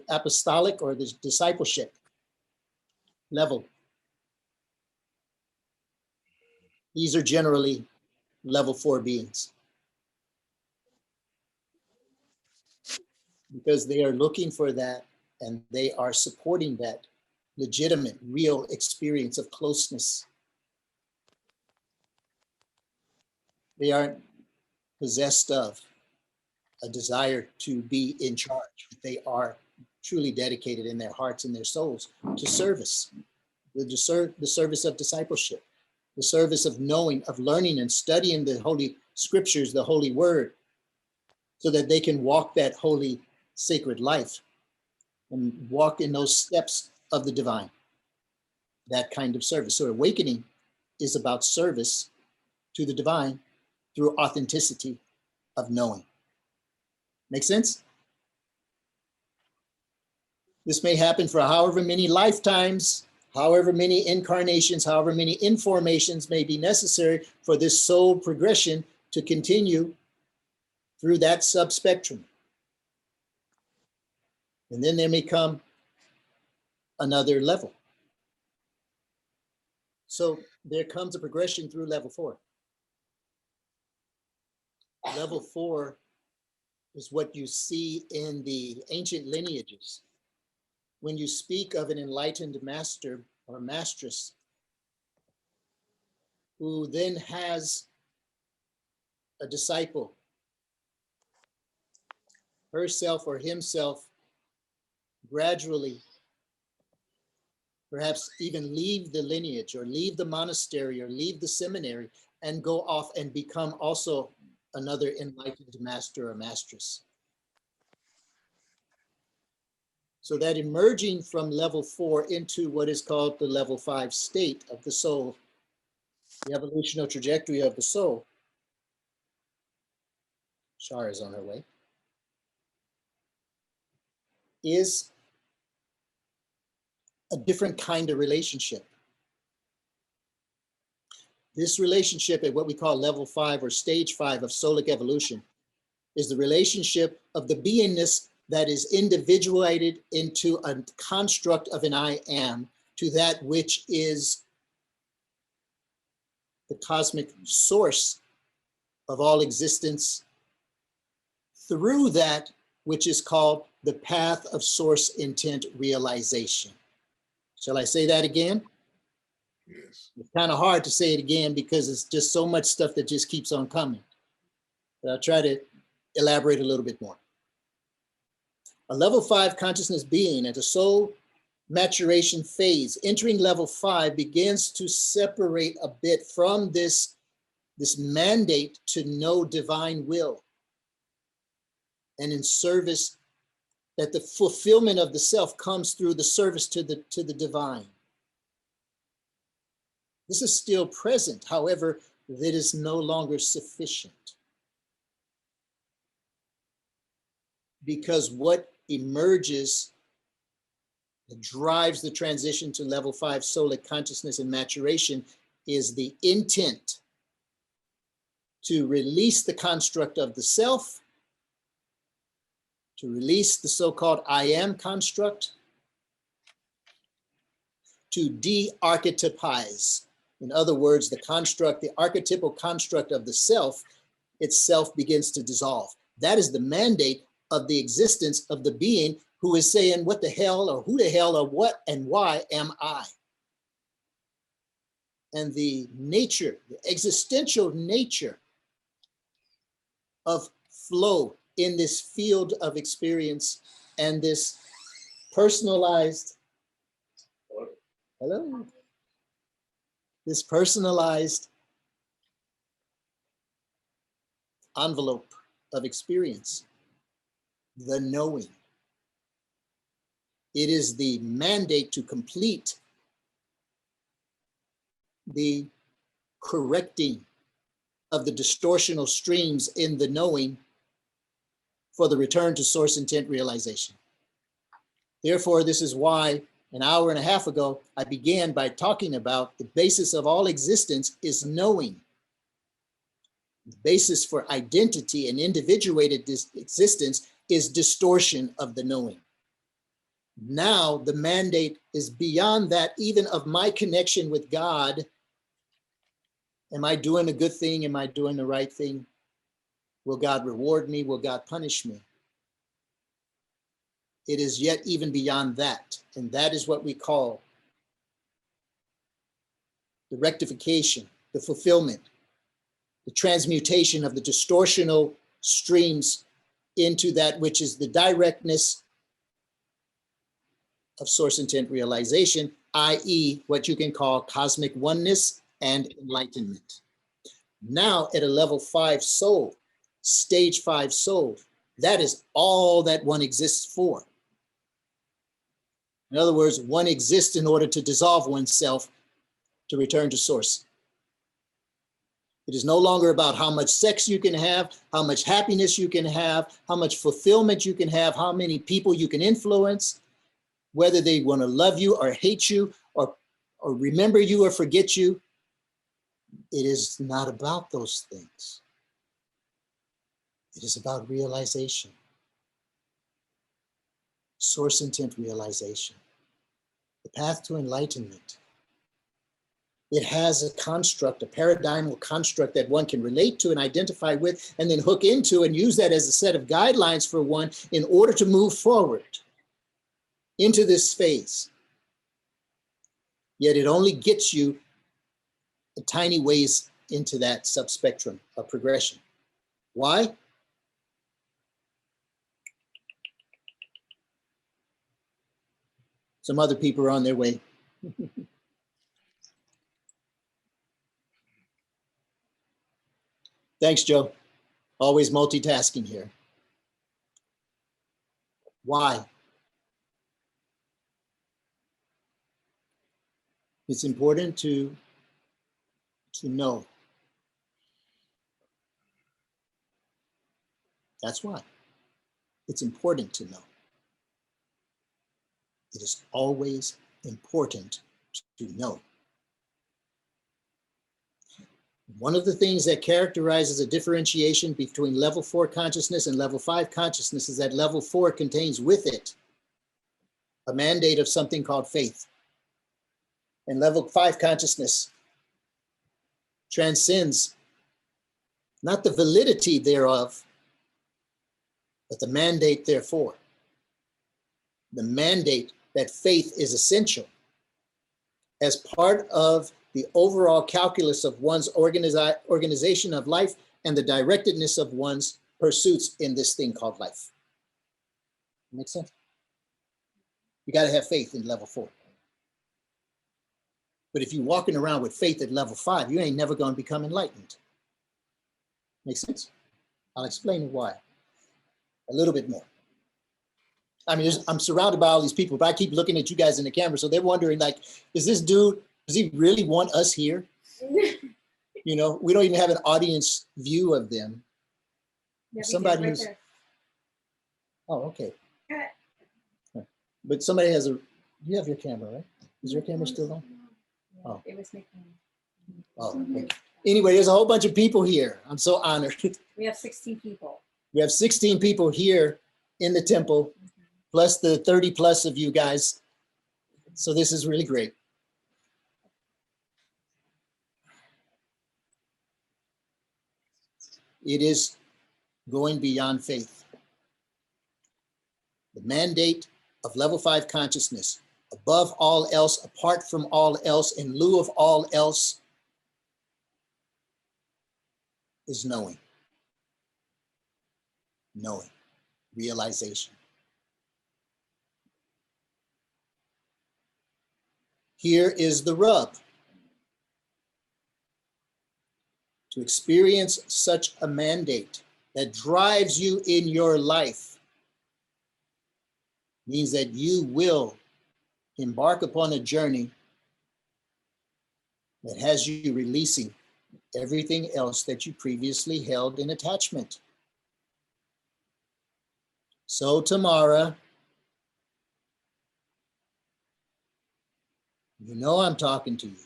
apostolic or the discipleship level, these are generally level 4 beings, because they are looking for that and they are supporting that legitimate, real experience of closeness. They aren't possessed of a desire to be in charge. They are truly dedicated in their hearts and their souls to service, the service of discipleship, the service of knowing, of learning and studying the Holy Scriptures, the Holy Word, so that they can walk that holy, sacred life and walk in those steps of the divine, that kind of service. So awakening is about service to the divine through authenticity of knowing. Make sense? This may happen for however many lifetimes, however many incarnations, however many informations may be necessary for this soul progression to continue through that subspectrum. And then there may come another level. So there comes a progression through level 4. Level 4 is what you see in the ancient lineages. When you speak of an enlightened master or mastress who then has a disciple, herself or himself, gradually, perhaps even leave the lineage or leave the monastery or leave the seminary and go off and become also another enlightened master or mastress. So that emerging from level 4 into what is called the level 5 state of the soul, the evolutional trajectory of the soul. Shar is on her way. Is a different kind of relationship. This relationship at what we call level 5 or stage 5 of soulic evolution is the relationship of the beingness that is individuated into a construct of an I am to that which is the cosmic source of all existence through that which is called the path of source intent realization. Shall I say that again? Yes. It's kind of hard to say it again because it's just so much stuff that just keeps on coming. But I'll try to elaborate a little bit more. A level 5 consciousness being at a soul maturation phase, entering level 5 begins to separate a bit from this mandate to know divine will. And in service, that the fulfillment of the self comes through the service to the divine. This is still present, however, that is no longer sufficient. Because what emerges, that drives the transition to level 5 soulic consciousness and maturation is the intent to release the construct of the self, to release the so-called I am construct, to de-archetypize. In other words, the construct, the archetypal construct of the self itself begins to dissolve. That is the mandate of the existence of the being who is saying, what the hell, or who the hell, or what and why am I? And the nature, the existential nature of flow in this field of experience and this personalized, hello, this personalized envelope of experience, the knowing. It is the mandate to complete the correcting of the distortional streams in the knowing for the return to source intent realization. Therefore, this is why An hour and a half ago, I began by talking about the basis of all existence is knowing. The basis for identity and individuated existence is distortion of the knowing. Now the mandate is beyond that, even of my connection with God. Am I doing a good thing? Am I doing the right thing? Will God reward me? Will God punish me? It is yet even beyond that. And that is what we call the rectification, the fulfillment, the transmutation of the distortional streams into that which is the directness of source intent realization, i.e., what you can call cosmic oneness and enlightenment. Now at a level 5 soul, stage 5 soul, that is all that one exists for. In other words, one exists in order to dissolve oneself to return to source. It is no longer about how much sex you can have, how much happiness you can have, how much fulfillment you can have, how many people you can influence, whether they want to love you or hate you or remember you or forget you. It is not about those things. It is about realization. Source intent realization. The path to enlightenment. It has a construct, a paradigmal construct that one can relate to and identify with, and then hook into and use that as a set of guidelines for one in order to move forward into this phase. Yet it only gets you a tiny ways into that subspectrum of progression. Why? Some other people are on their way. Thanks, Joe. Always multitasking here. Why? It's important to know. That's why. It's important to know. It is always important to know. One of the things that characterizes a differentiation between level 4 consciousness and level 5 consciousness is that level 4 contains with it a mandate of something called faith. And level 5 consciousness transcends not the validity thereof, but the mandate therefore. The mandate that faith is essential as part of the overall calculus of one's organization of life and the directedness of one's pursuits in this thing called life. Make sense? You got to have faith in level 4. But if you're walking around with faith at level 5, you ain't never going to become enlightened. Make sense? I'll explain why a little bit more. I mean, I'm surrounded by all these people, but I keep looking at you guys in the camera. So they're wondering, like, is this dude, does he really want us here? You know, we don't even have an audience view of them. Yeah, Somebody right who's, there. oh, okay. Okay. But somebody has a, you have your camera, right? Is your camera still on? Yeah, Oh. it was making. Oh, okay. Anyway, there's a whole bunch of people here. I'm so honored. We have 16 people. We have 16 people here in the temple, plus the 30 plus of you guys. So this is really great. It is going beyond faith. The mandate of level 5 consciousness, above all else, apart from all else, in lieu of all else, is knowing. Knowing, realization. Here is the rub. To experience such a mandate that drives you in your life means that you will embark upon a journey that has you releasing everything else that you previously held in attachment. So Tamara, You know I'm talking to you.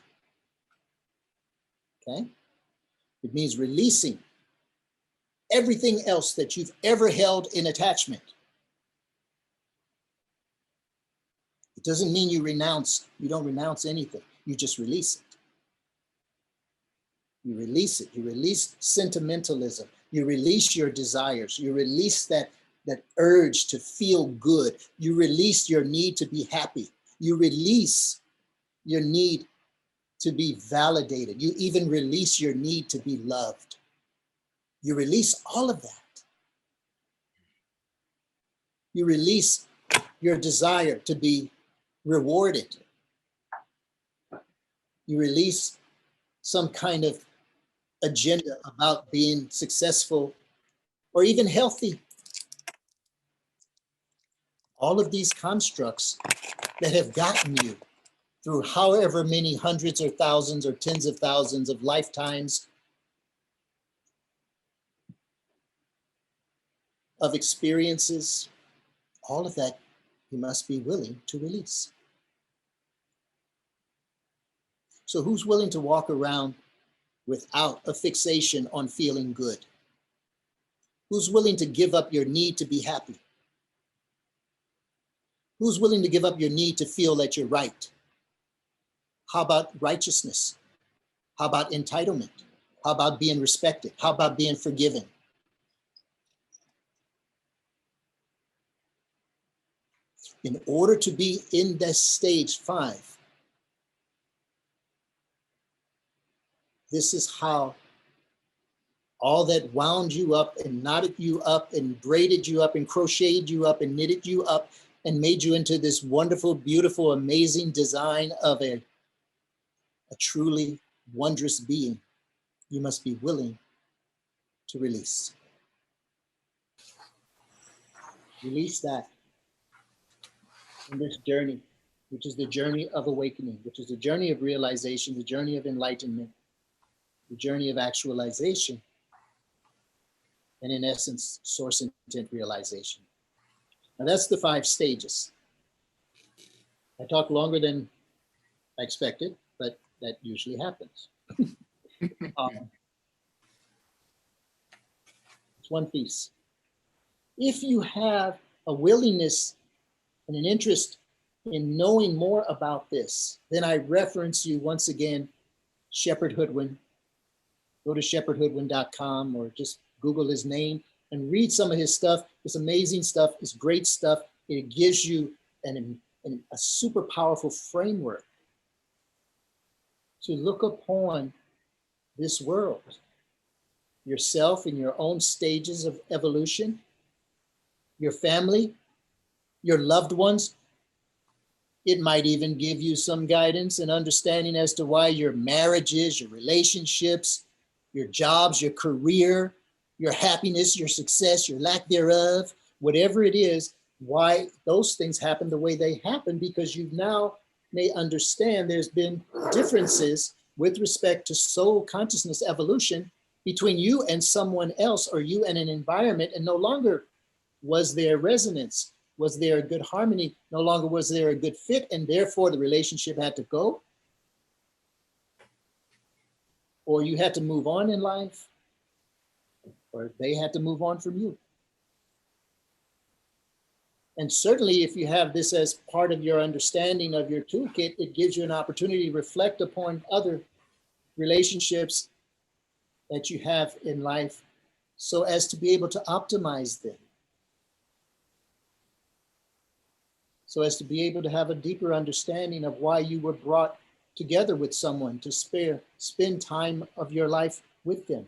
Okay? It means releasing everything else that you've ever held in attachment. It doesn't mean you don't renounce anything. You just release it. You release it. You release sentimentalism. You release your desires. You release that urge to feel good. You release your need to be happy. You release your need to be validated. You even release your need to be loved. You release all of that. You release your desire to be rewarded. You release some kind of agenda about being successful or even healthy. All of these constructs that have gotten you through however many hundreds or thousands or tens of thousands of lifetimes of experiences, all of that you must be willing to release. So who's willing to walk around without a fixation on feeling good? Who's willing to give up your need to be happy? Who's willing to give up your need to feel that you're right? How about righteousness? How about entitlement? How about being respected? How about being forgiven? In order to be in this stage 5, this is how all that wound you up and knotted you up and braided you up and crocheted you up and knitted you up and made you into this wonderful, beautiful, amazing design of a truly wondrous being. You must be willing to release. Release that in this journey, which is the journey of awakening, which is the journey of realization, the journey of enlightenment, the journey of actualization, and in essence, source intent realization. Now that's the 5 stages. I talked longer than I expected, but that usually happens. It's one piece. If you have a willingness and an interest in knowing more about this, then I reference you once again, Shepherd Hoodwin. Go to shepherdhoodwin.com or just Google his name and read some of his stuff. It's amazing stuff. It's great stuff. It gives you a super powerful framework to look upon this world, yourself in your own stages of evolution, your family, your loved ones. It might even give you some guidance and understanding as to why your marriages, your relationships, your jobs, your career, your happiness, your success, your lack thereof, whatever it is, why those things happen the way they happen, because you now may understand there's been differences with respect to soul consciousness evolution between you and someone else, or you and an environment, and no longer was there resonance, was there a good harmony, no longer was there a good fit, and therefore the relationship had to go, or you had to move on in life, or they had to move on from you. And certainly if you have this as part of your understanding of your toolkit, it gives you an opportunity to reflect upon other relationships that you have in life so as to be able to optimize them. So as to be able to have a deeper understanding of why you were brought together with someone to spend time of your life with them.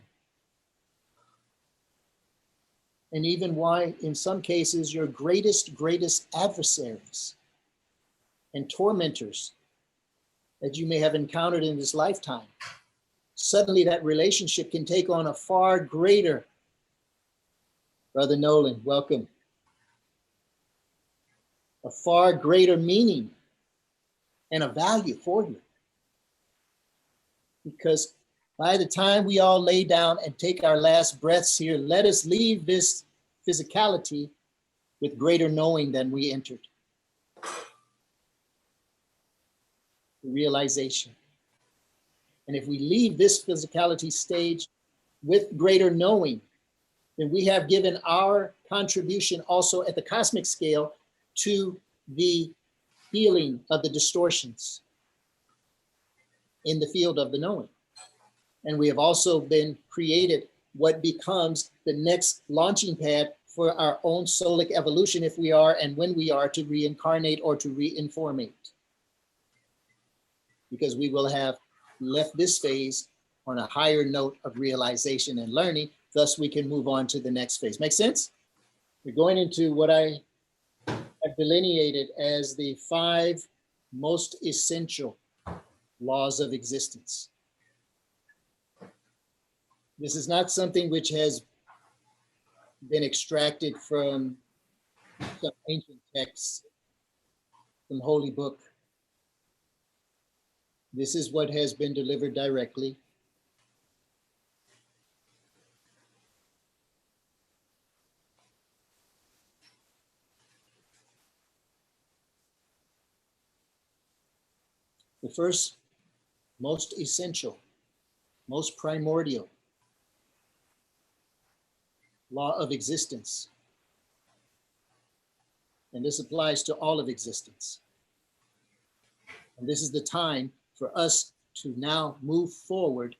And even why, in some cases, your greatest adversaries and tormentors that you may have encountered in this lifetime, suddenly that relationship can take on a far greater, Brother Nolan, welcome, a far greater meaning and a value for you. Because by the time we all lay down and take our last breaths here, let us leave this physicality with greater knowing than we entered. to realization. And if we leave this physicality stage with greater knowing, then we have given our contribution also at the cosmic scale to the healing of the distortions in the field of the knowing. And we have also been created what becomes the next launching pad for our own soulic evolution, if we are and when we are to reincarnate or to reinformate. Because we will have left this phase on a higher note of realization and learning, thus we can move on to the next phase. Make sense? We're going into what I have delineated as the 5 most essential laws of existence. This is not something which has been extracted from some ancient texts, some holy book. This is what has been delivered directly. The first, most essential, most primordial law of existence, and this applies to all of existence. And this is the time for us to now move forward,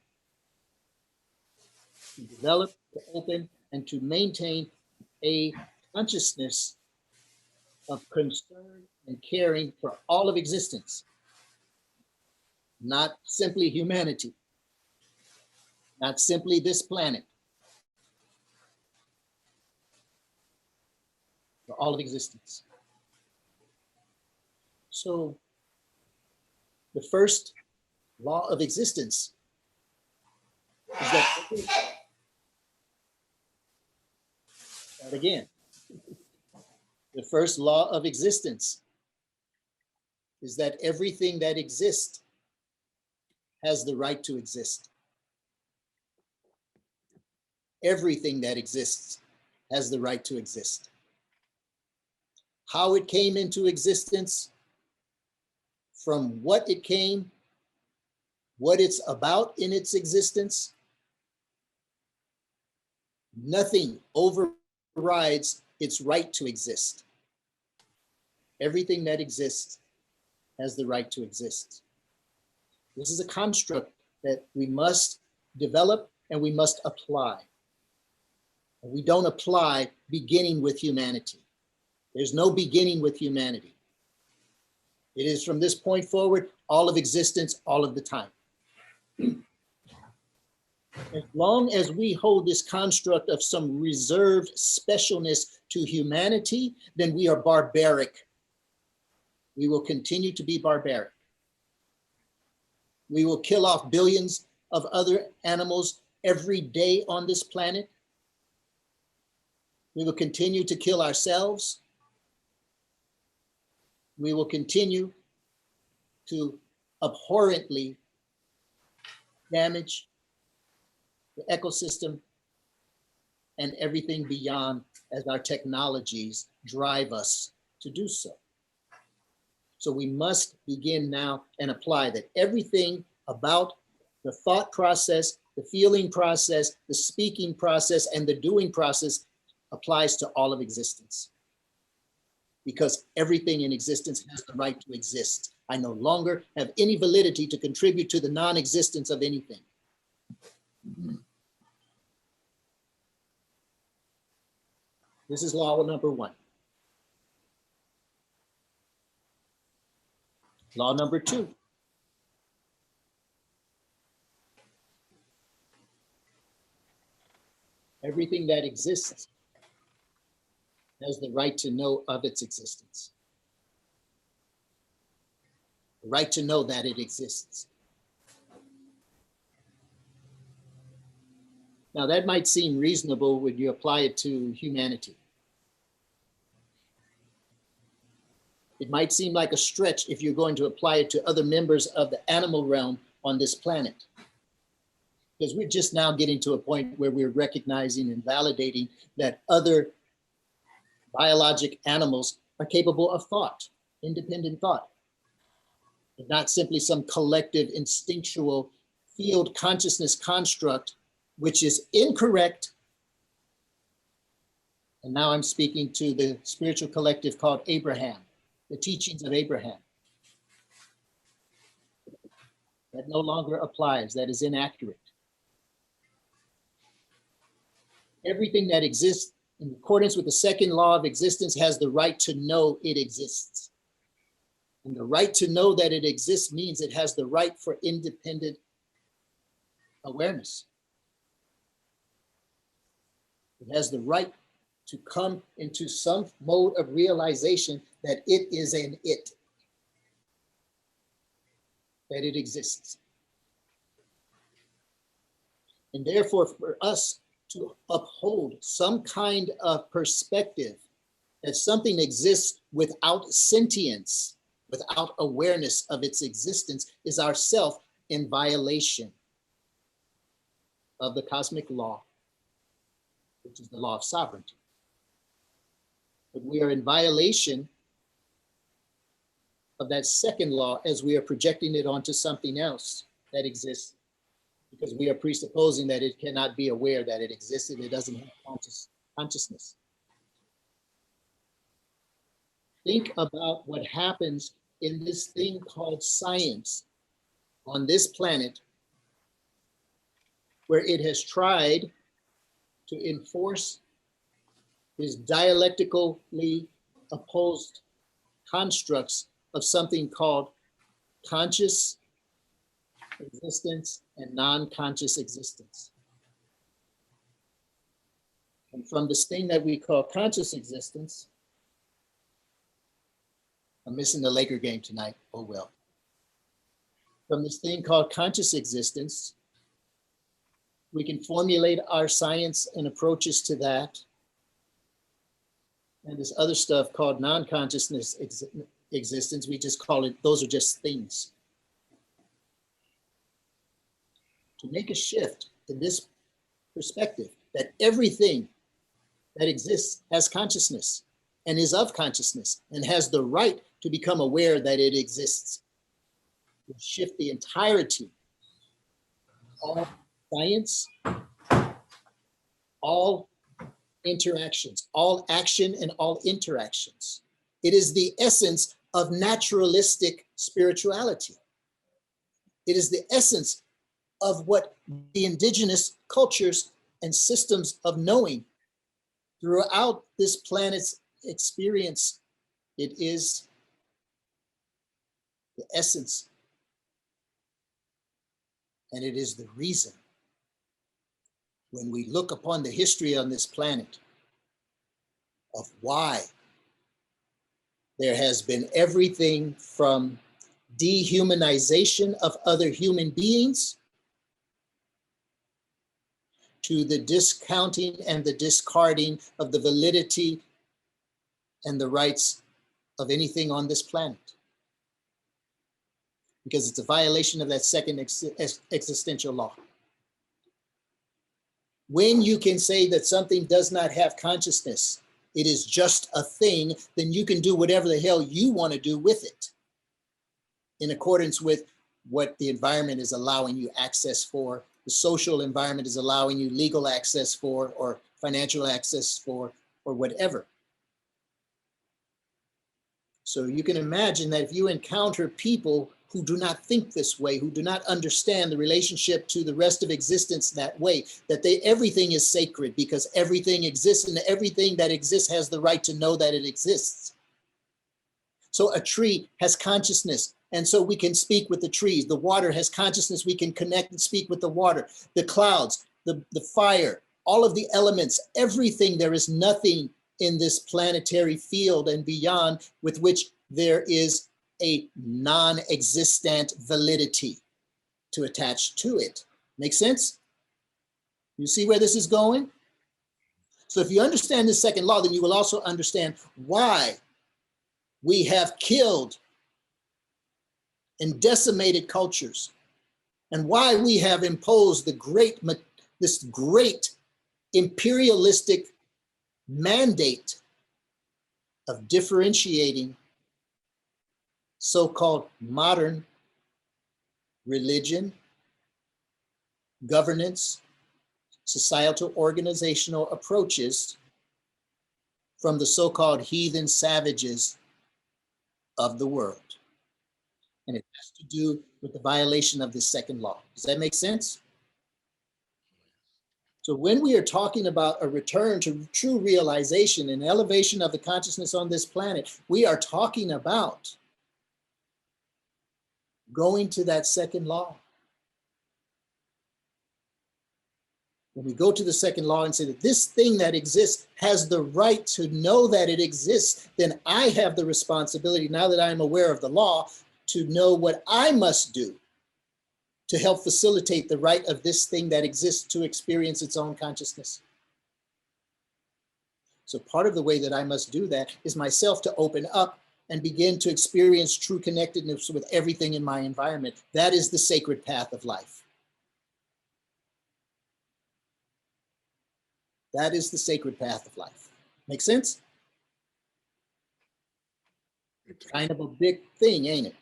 to develop, to open, and to maintain a consciousness of concern and caring for all of existence, not simply humanity, not simply this planet, for all of existence. So the first law of existence is that, start again. The first law of existence is that everything that exists has the right to exist. Everything that exists has the right to exist. How it came into existence, from what it came, what it's about in its existence, nothing overrides its right to exist. Everything that exists has the right to exist. This is a construct that we must develop and we must apply. And we don't apply beginning with humanity. There's no beginning with humanity. It is from this point forward, all of existence, all of the time. As long as we hold this construct of some reserved specialness to humanity, then we are barbaric. We will continue to be barbaric. We will kill off billions of other animals every day on this planet. We will continue to kill ourselves. We will continue to abhorrently damage the ecosystem and everything beyond as our technologies drive us to do so. So we must begin now and apply that everything about the thought process, the feeling process, the speaking process, and the doing process applies to all of existence. Because everything in existence has the right to exist. I no longer have any validity to contribute to the non-existence of anything. This is law number 1. Law number 2. Everything that exists has the right to know of its existence. The right to know that it exists. Now that might seem reasonable when you apply it to humanity. It might seem like a stretch if you're going to apply it to other members of the animal realm on this planet. Because we're just now getting to a point where we're recognizing and validating that other biologic animals are capable of thought, independent thought. not simply some collective instinctual field consciousness construct, which is incorrect. And now I'm speaking to the spiritual collective called Abraham, the teachings of Abraham. That no longer applies, that is inaccurate. Everything that exists in accordance with the second law of existence has the right to know it exists. And the right to know that it exists means it has the right for independent awareness. It has the right to come into some mode of realization that it is an it, that it exists. And therefore, for us to uphold some kind of perspective that something exists without sentience, without awareness of its existence, is ourself in violation of the cosmic law, which is the law of sovereignty. But we are in violation of that second law as we are projecting it onto something else that exists, because we are presupposing that it cannot be aware that it exists and it doesn't have consciousness. Think about what happens in this thing called science on this planet, where it has tried to enforce these dialectically opposed constructs of something called conscious existence and non-conscious existence. And from this thing that we call conscious existence, I'm missing the Laker game tonight, oh well. From this thing called conscious existence, we can formulate our science and approaches to that. And this other stuff called non-consciousness existence, we just call it, those are just things. To make a shift in this perspective, that everything that exists has consciousness and is of consciousness and has the right to become aware that it exists. We shift the entirety of science, all interactions, all action and all interactions. It is the essence of naturalistic spirituality. It is the essence of what the indigenous cultures and systems of knowing throughout this planet's experience. It is the essence, and it is the reason when we look upon the history on this planet of why there has been everything from dehumanization of other human beings to the discounting and the discarding of the validity and the rights of anything on this planet. Because it's a violation of that second existential law. When you can say that something does not have consciousness, it is just a thing, then you can do whatever the hell you want to do with it in accordance with what the environment is allowing you access for, the social environment is allowing you legal access for, or financial access for, or whatever. So you can imagine that if you encounter people who do not think this way, who do not understand the relationship to the rest of existence that way, that everything is sacred because everything exists and everything that exists has the right to know that it exists. So a tree has consciousness, and so we can speak with the trees. The water has consciousness, we can connect and speak with the water. The clouds, the fire, all of the elements, everything, there is nothing in this planetary field and beyond with which there is a non-existent validity to attach to it. Make sense? You see where this is going? So if you understand the second law, then you will also understand why we have killed and decimated cultures, and why we have imposed this great imperialistic mandate of differentiating so-called modern religion, governance, societal organizational approaches from the so-called heathen savages of the world. And it has to do with the violation of the second law. Does that make sense? So when we are talking about a return to true realization and elevation of the consciousness on this planet, we are talking about going to that second law. When we go to the second law and say that this thing that exists has the right to know that it exists, then I have the responsibility, now that I am aware of the law, to know what I must do to help facilitate the right of this thing that exists to experience its own consciousness. So part of the way that I must do that is myself to open up and begin to experience true connectedness with everything in my environment. That is the sacred path of life. That is the sacred path of life. Make sense? Kind of a big thing, ain't it?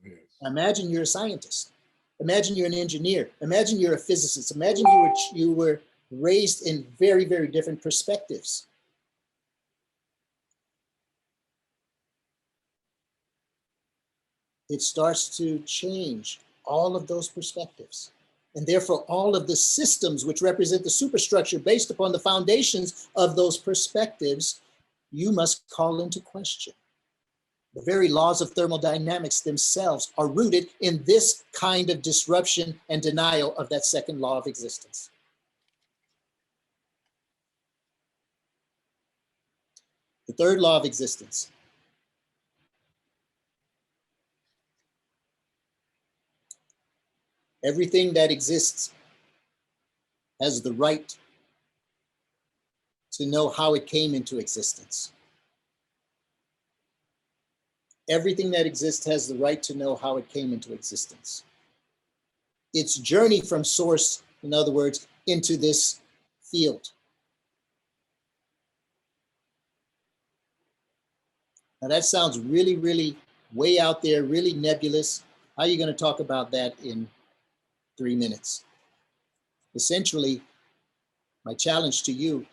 Yes. Imagine you're a scientist. Imagine you're an engineer. Imagine you're a physicist. Imagine you were raised in very, very different perspectives. It starts to change all of those perspectives. And therefore, all of the systems which represent the superstructure based upon the foundations of those perspectives, you must call into question. The very laws of thermodynamics themselves are rooted in this kind of disruption and denial of that second law of existence. The third law of existence. Everything that exists has the right to know how it came into existence. Everything that exists has the right to know how it came into existence. Its journey from source, in other words, into this field. Now that sounds really, really way out there, really nebulous. How are you going to talk about that in 3 minutes? Essentially, my challenge to you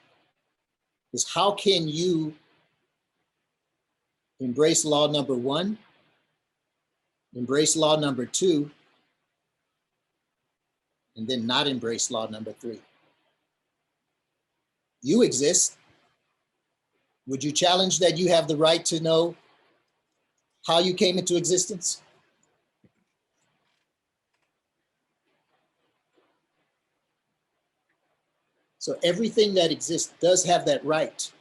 is how can you embrace law number 1, embrace law number 2, and then not embrace law number 3? You exist. Would you challenge that you have the right to know how you came into existence? So everything that exists does have that right.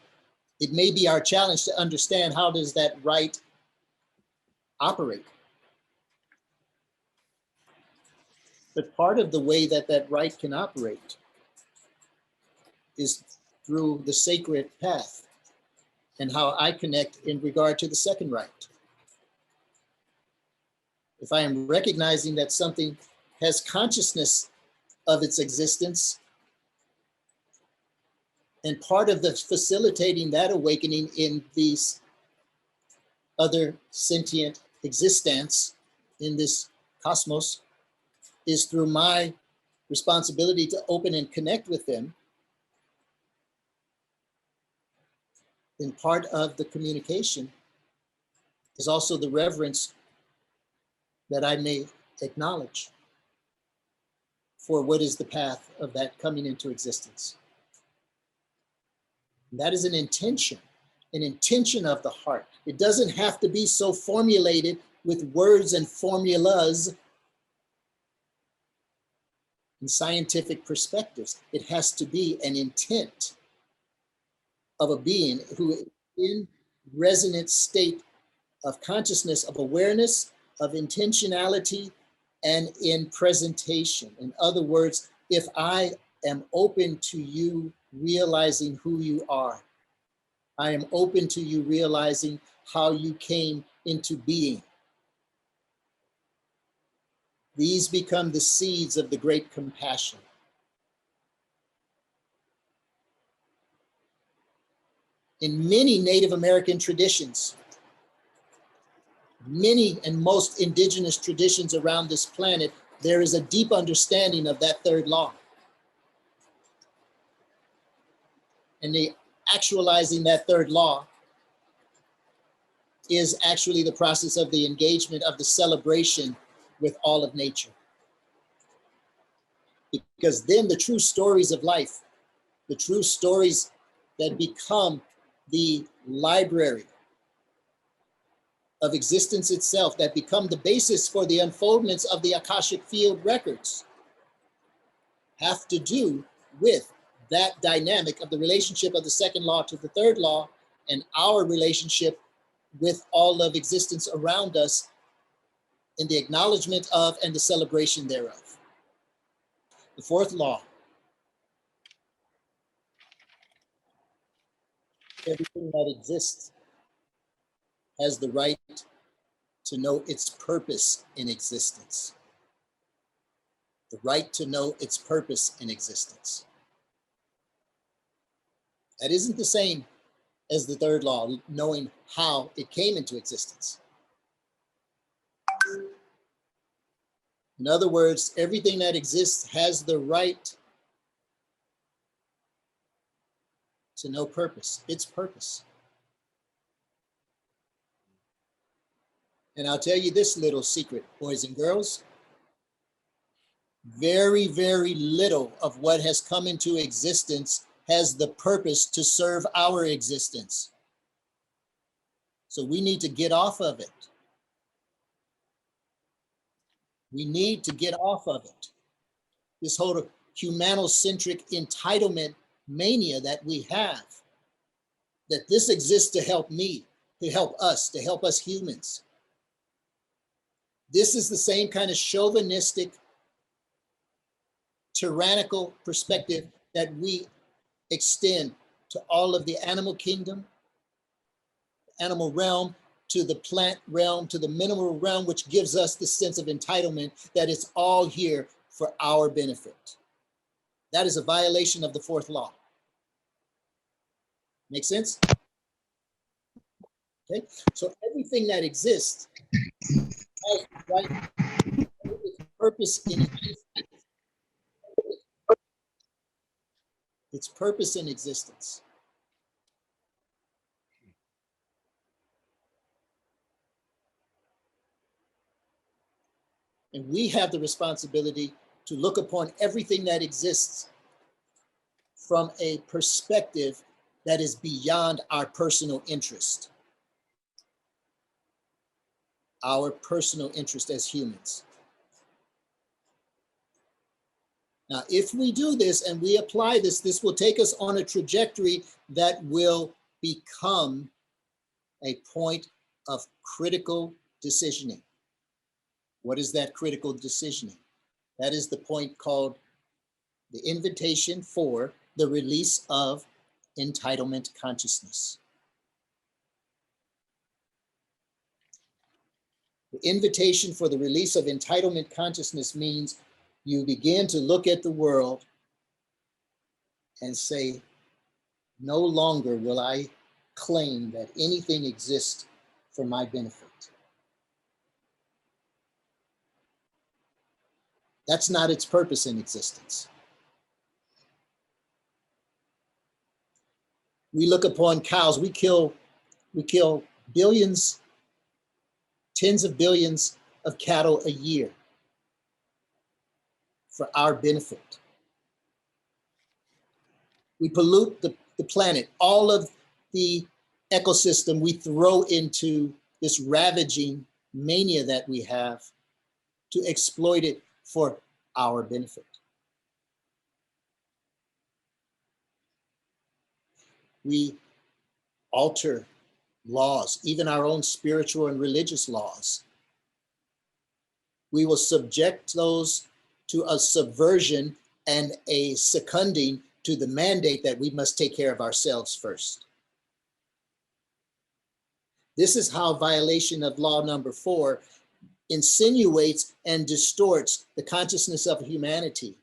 It may be our challenge to understand how does that right operate. But part of the way that that right can operate is through the sacred path and how I connect in regard to the second right. If I am recognizing that something has consciousness of its existence, and part of the facilitating that awakening in these other sentient existence in this cosmos is through my responsibility to open and connect with them, then part of the communication is also the reverence that I may acknowledge for what is the path of that coming into existence. And that is an intention of the heart. It doesn't have to be so formulated with words and formulas and scientific perspectives. It has to be an intent of a being who is in resonant state of consciousness, of awareness, of intentionality, and in presentation. In other words, if I am open to you realizing who you are, I am open to you realizing how you came into being. These become the seeds of the great compassion. In many Native American traditions, many and most indigenous traditions around this planet, there is a deep understanding of that third law. And the actualizing that third law is actually the process of the engagement of the celebration with all of nature. Because then the true stories of life, the true stories that become the library of existence itself, that become the basis for the unfoldments of the Akashic field records, have to do with that dynamic of the relationship of the second law to the third law and our relationship with all of existence around us in the acknowledgement of and the celebration thereof. The fourth law: everything that exists has the right to know its purpose in existence. The right to know its purpose in existence. That isn't the same as the third law, knowing how it came into existence. In other words, everything that exists has the right to know purpose, its purpose. And I'll tell you this little secret, boys and girls. Very, very little of what has come into existence has the purpose to serve our existence. So we need to get off of it. We need to get off of it. This whole humanocentric entitlement mania that we have, that this exists to help me, to help us humans. This is the same kind of chauvinistic, tyrannical perspective that we extend to all of the animal kingdom, animal realm, to the plant realm, to the mineral realm, which gives us the sense of entitlement that it's all here for our benefit. That is a violation of the fourth law. Make sense? Okay, so everything that exists has the right its purpose in existence. Its purpose in existence. And we have the responsibility to look upon everything that exists from a perspective that is beyond our personal interest. Our personal interest as humans. Now, if we do this and we apply this, this will take us on a trajectory that will become a point of critical decisioning. What is that critical decisioning? That is the point called the invitation for the release of entitlement consciousness. The invitation for the release of entitlement consciousness means you begin to look at the world and say, no longer will I claim that anything exists for my benefit. That's not its purpose in existence. We look upon cows, we kill billions, tens of billions of cattle a year for our benefit. We pollute the planet. All of the ecosystem we throw into this ravaging mania that we have to exploit it for our benefit. We alter laws, even our own spiritual and religious laws. We will subject those to a subversion and a seconding to the mandate that we must take care of ourselves first. This is how violation of law number 4 insinuates and distorts the consciousness of humanity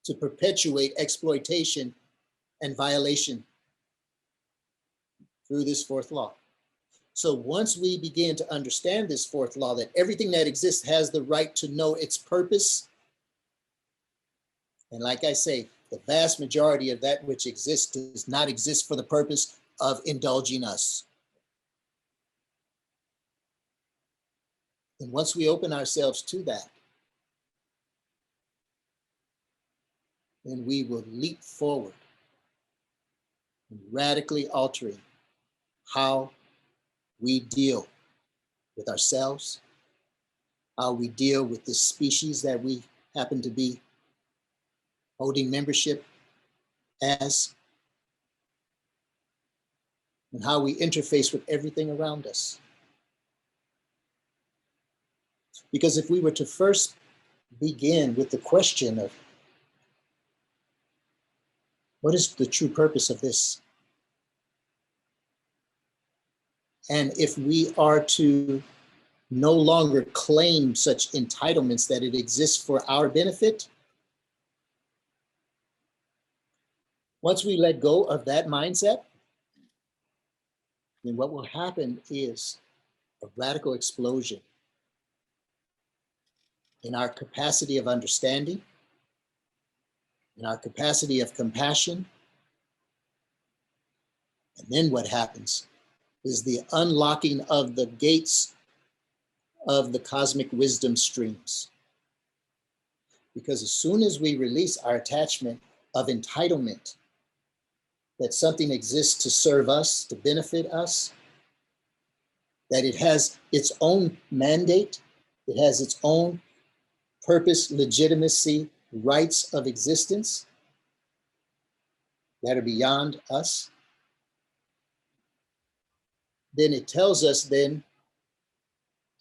to perpetuate exploitation and violation through this fourth law. So once we begin to understand this fourth law, that everything that exists has the right to know its purpose, and like I say, the vast majority of that which exists does not exist for the purpose of indulging us. And once we open ourselves to that, then we will leap forward, radically altering how we deal with ourselves, how we deal with the species that we happen to be holding membership as, and how we interface with everything around us. Because if we were to first begin with the question of what is the true purpose of this? And if we are to no longer claim such entitlements that it exists for our benefit, once we let go of that mindset, then what will happen is a radical explosion in our capacity of understanding, in our capacity of compassion. And then what happens is the unlocking of the gates of the cosmic wisdom streams. Because as soon as we release our attachment of entitlement, that something exists to serve us, to benefit us, that it has its own mandate, it has its own purpose, legitimacy, rights of existence that are beyond us, then it tells us then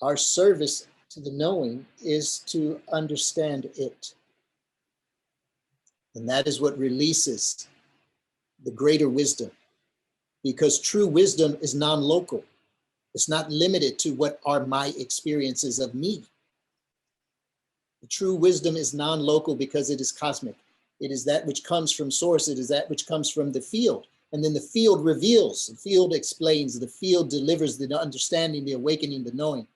our service to the knowing is to understand it. And that is what releases the greater wisdom, because true wisdom is non-local. It's not limited to what are my experiences of me. The true wisdom is non-local because it is cosmic. It is that which comes from source. It is that which comes from the field. And then the field reveals, the field explains, the field delivers the understanding, the awakening, the knowing.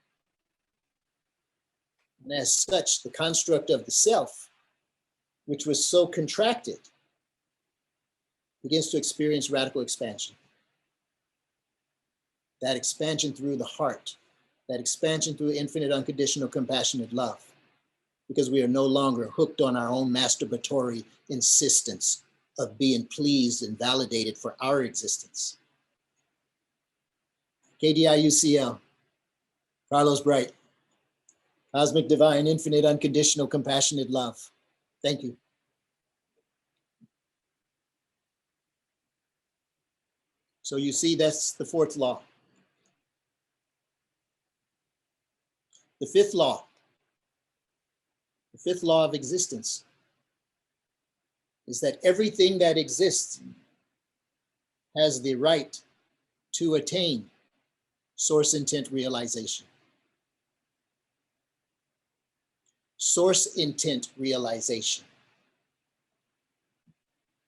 And as such, the construct of the self, which was so contracted, begins to experience radical expansion. That expansion through the heart, that expansion through infinite, unconditional, compassionate love, because we are no longer hooked on our own masturbatory insistence of being pleased and validated for our existence. KDIUCL, Carlos Bright, Cosmic, Divine, Infinite, Unconditional, Compassionate Love. Thank you. So you see, that's the fourth law. The fifth law of existence is that everything that exists has the right to attain source intent realization. Source intent realization,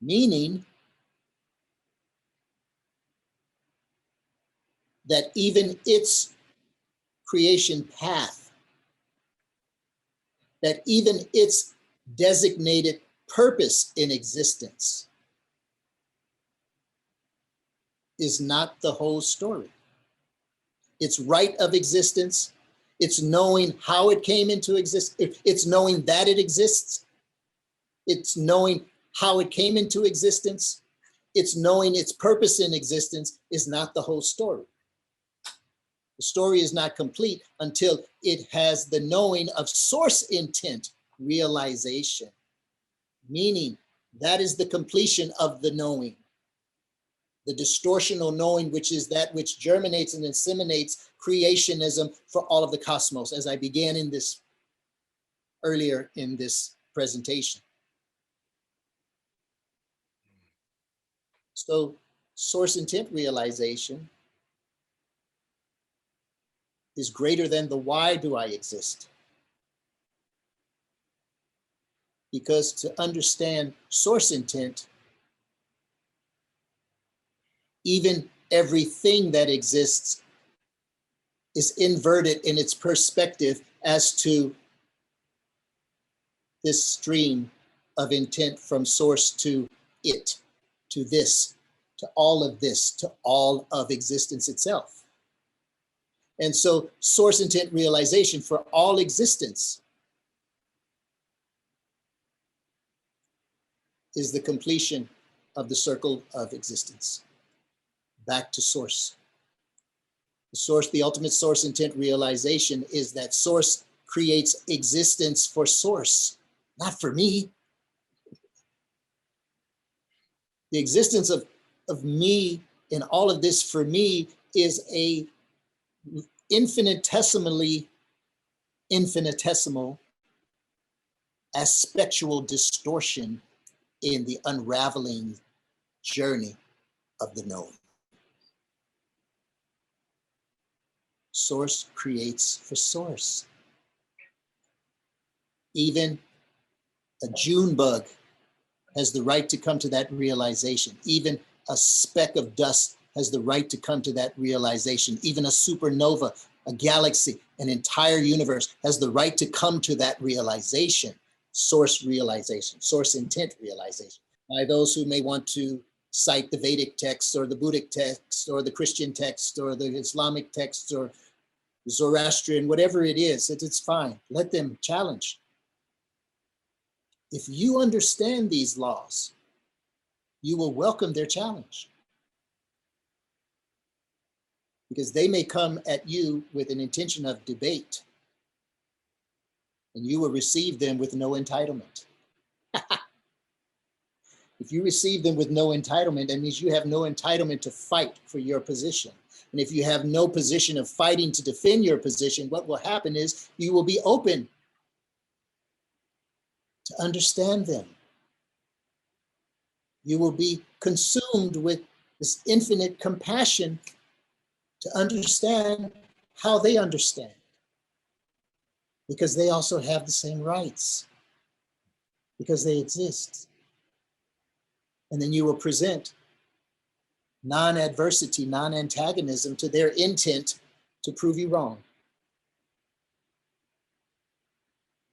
meaning that even its creation path, that even its designated purpose in existence is not the whole story. Its right of existence, it's knowing how it came into existence, it's knowing that it exists, it's knowing how it came into existence, it's knowing its purpose in existence is not the whole story. The story is not complete until it has the knowing of source intent realization, meaning that is the completion of the knowing. The distortional knowing, which is that which germinates and inseminates creationism for all of the cosmos, as I began in this earlier in this presentation. So source intent realization is greater than the why do I exist? Because to understand source intent, even everything that exists is inverted in its perspective as to this stream of intent from source to it, to this, to all of existence itself. And so source intent realization for all existence is the completion of the circle of existence, back to source. The source, the ultimate source intent realization is that source creates existence for source, not for me. The existence of me in all of this for me is a infinitesimal aspectual distortion in the unraveling journey of the knowing. Source creates for source. Even a June bug has the right to come to that realization. Even a speck of dust has the right to come to that realization. Even a supernova, a galaxy, an entire universe has the right to come to that realization. Source realization, source intent realization. By those who may want to cite the Vedic texts or the Buddhic texts or the Christian text or the Islamic texts or Zoroastrian, whatever it is, it's fine. Let them challenge. If you understand these laws, you will welcome their challenge. Because they may come at you with an intention of debate, and you will receive them with no entitlement. If you receive them with no entitlement, that means you have no entitlement to fight for your position. And if you have no position of fighting to defend your position, what will happen is you will be open to understand them. You will be consumed with this infinite compassion to understand how they understand, because they also have the same rights, because they exist. And then you will present non-adversity, non-antagonism to their intent to prove you wrong.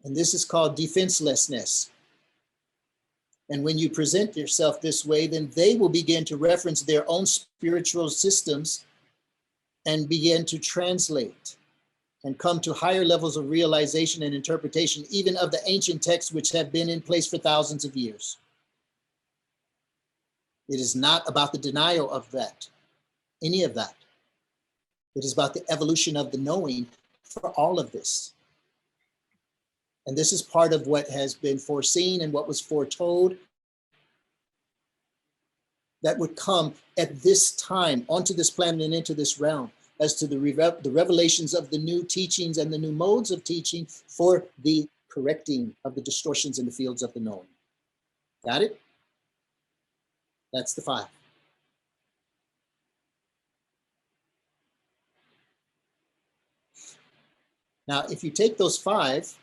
And this is called defenselessness. And when you present yourself this way, then they will begin to reference their own spiritual systems and begin to translate and come to higher levels of realization and interpretation, even of the ancient texts which have been in place for thousands of years. It is not about the denial of that, any of that. It is about the evolution of the knowing for all of this. And this is part of what has been foreseen and what was foretold that would come at this time onto this planet and into this realm as to the revelations of the new teachings and the new modes of teaching for the correcting of the distortions in the fields of the knowing. Got it? That's the 5. Now, if you take those 5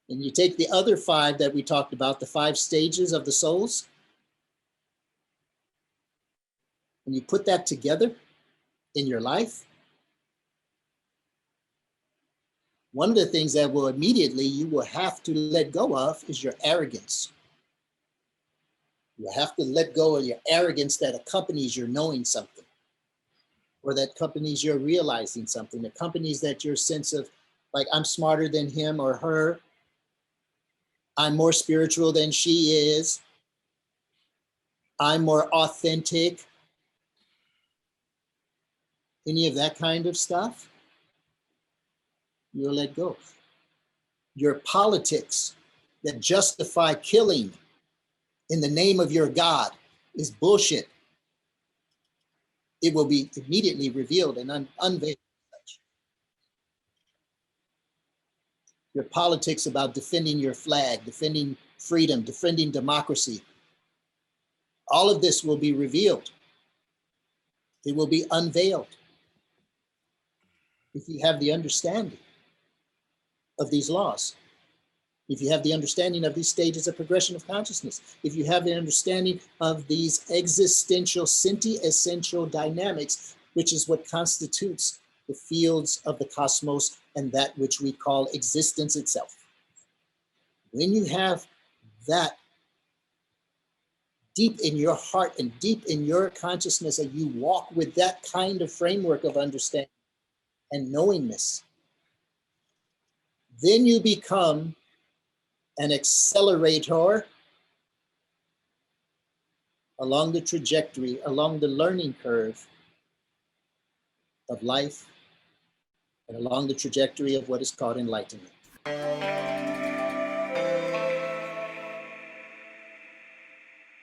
and you take the other 5 that we talked about, the 5 stages of the souls, and you put that together in your life, one of the things that will immediately you will have to let go of is your arrogance. You have to let go of your arrogance that accompanies your knowing something, or that accompanies your realizing something, that accompanies that your sense of, like, I'm smarter than him or her, I'm more spiritual than she is, I'm more authentic, any of that kind of stuff, you'll let go. Your politics that justify killing in the name of your God is bullshit. It will be immediately revealed and unveiled. Your politics about defending your flag, defending freedom, defending democracy, all of this will be revealed. It will be unveiled if you have the understanding of these laws. If you have the understanding of these stages of progression of consciousness, if you have the understanding of these existential, senti-essential dynamics, which is what constitutes the fields of the cosmos, and that which we call existence itself. When you have that deep in your heart and deep in your consciousness, and you walk with that kind of framework of understanding and knowingness, then you become an accelerator along the trajectory, along the learning curve of life, and along the trajectory of what is called enlightenment.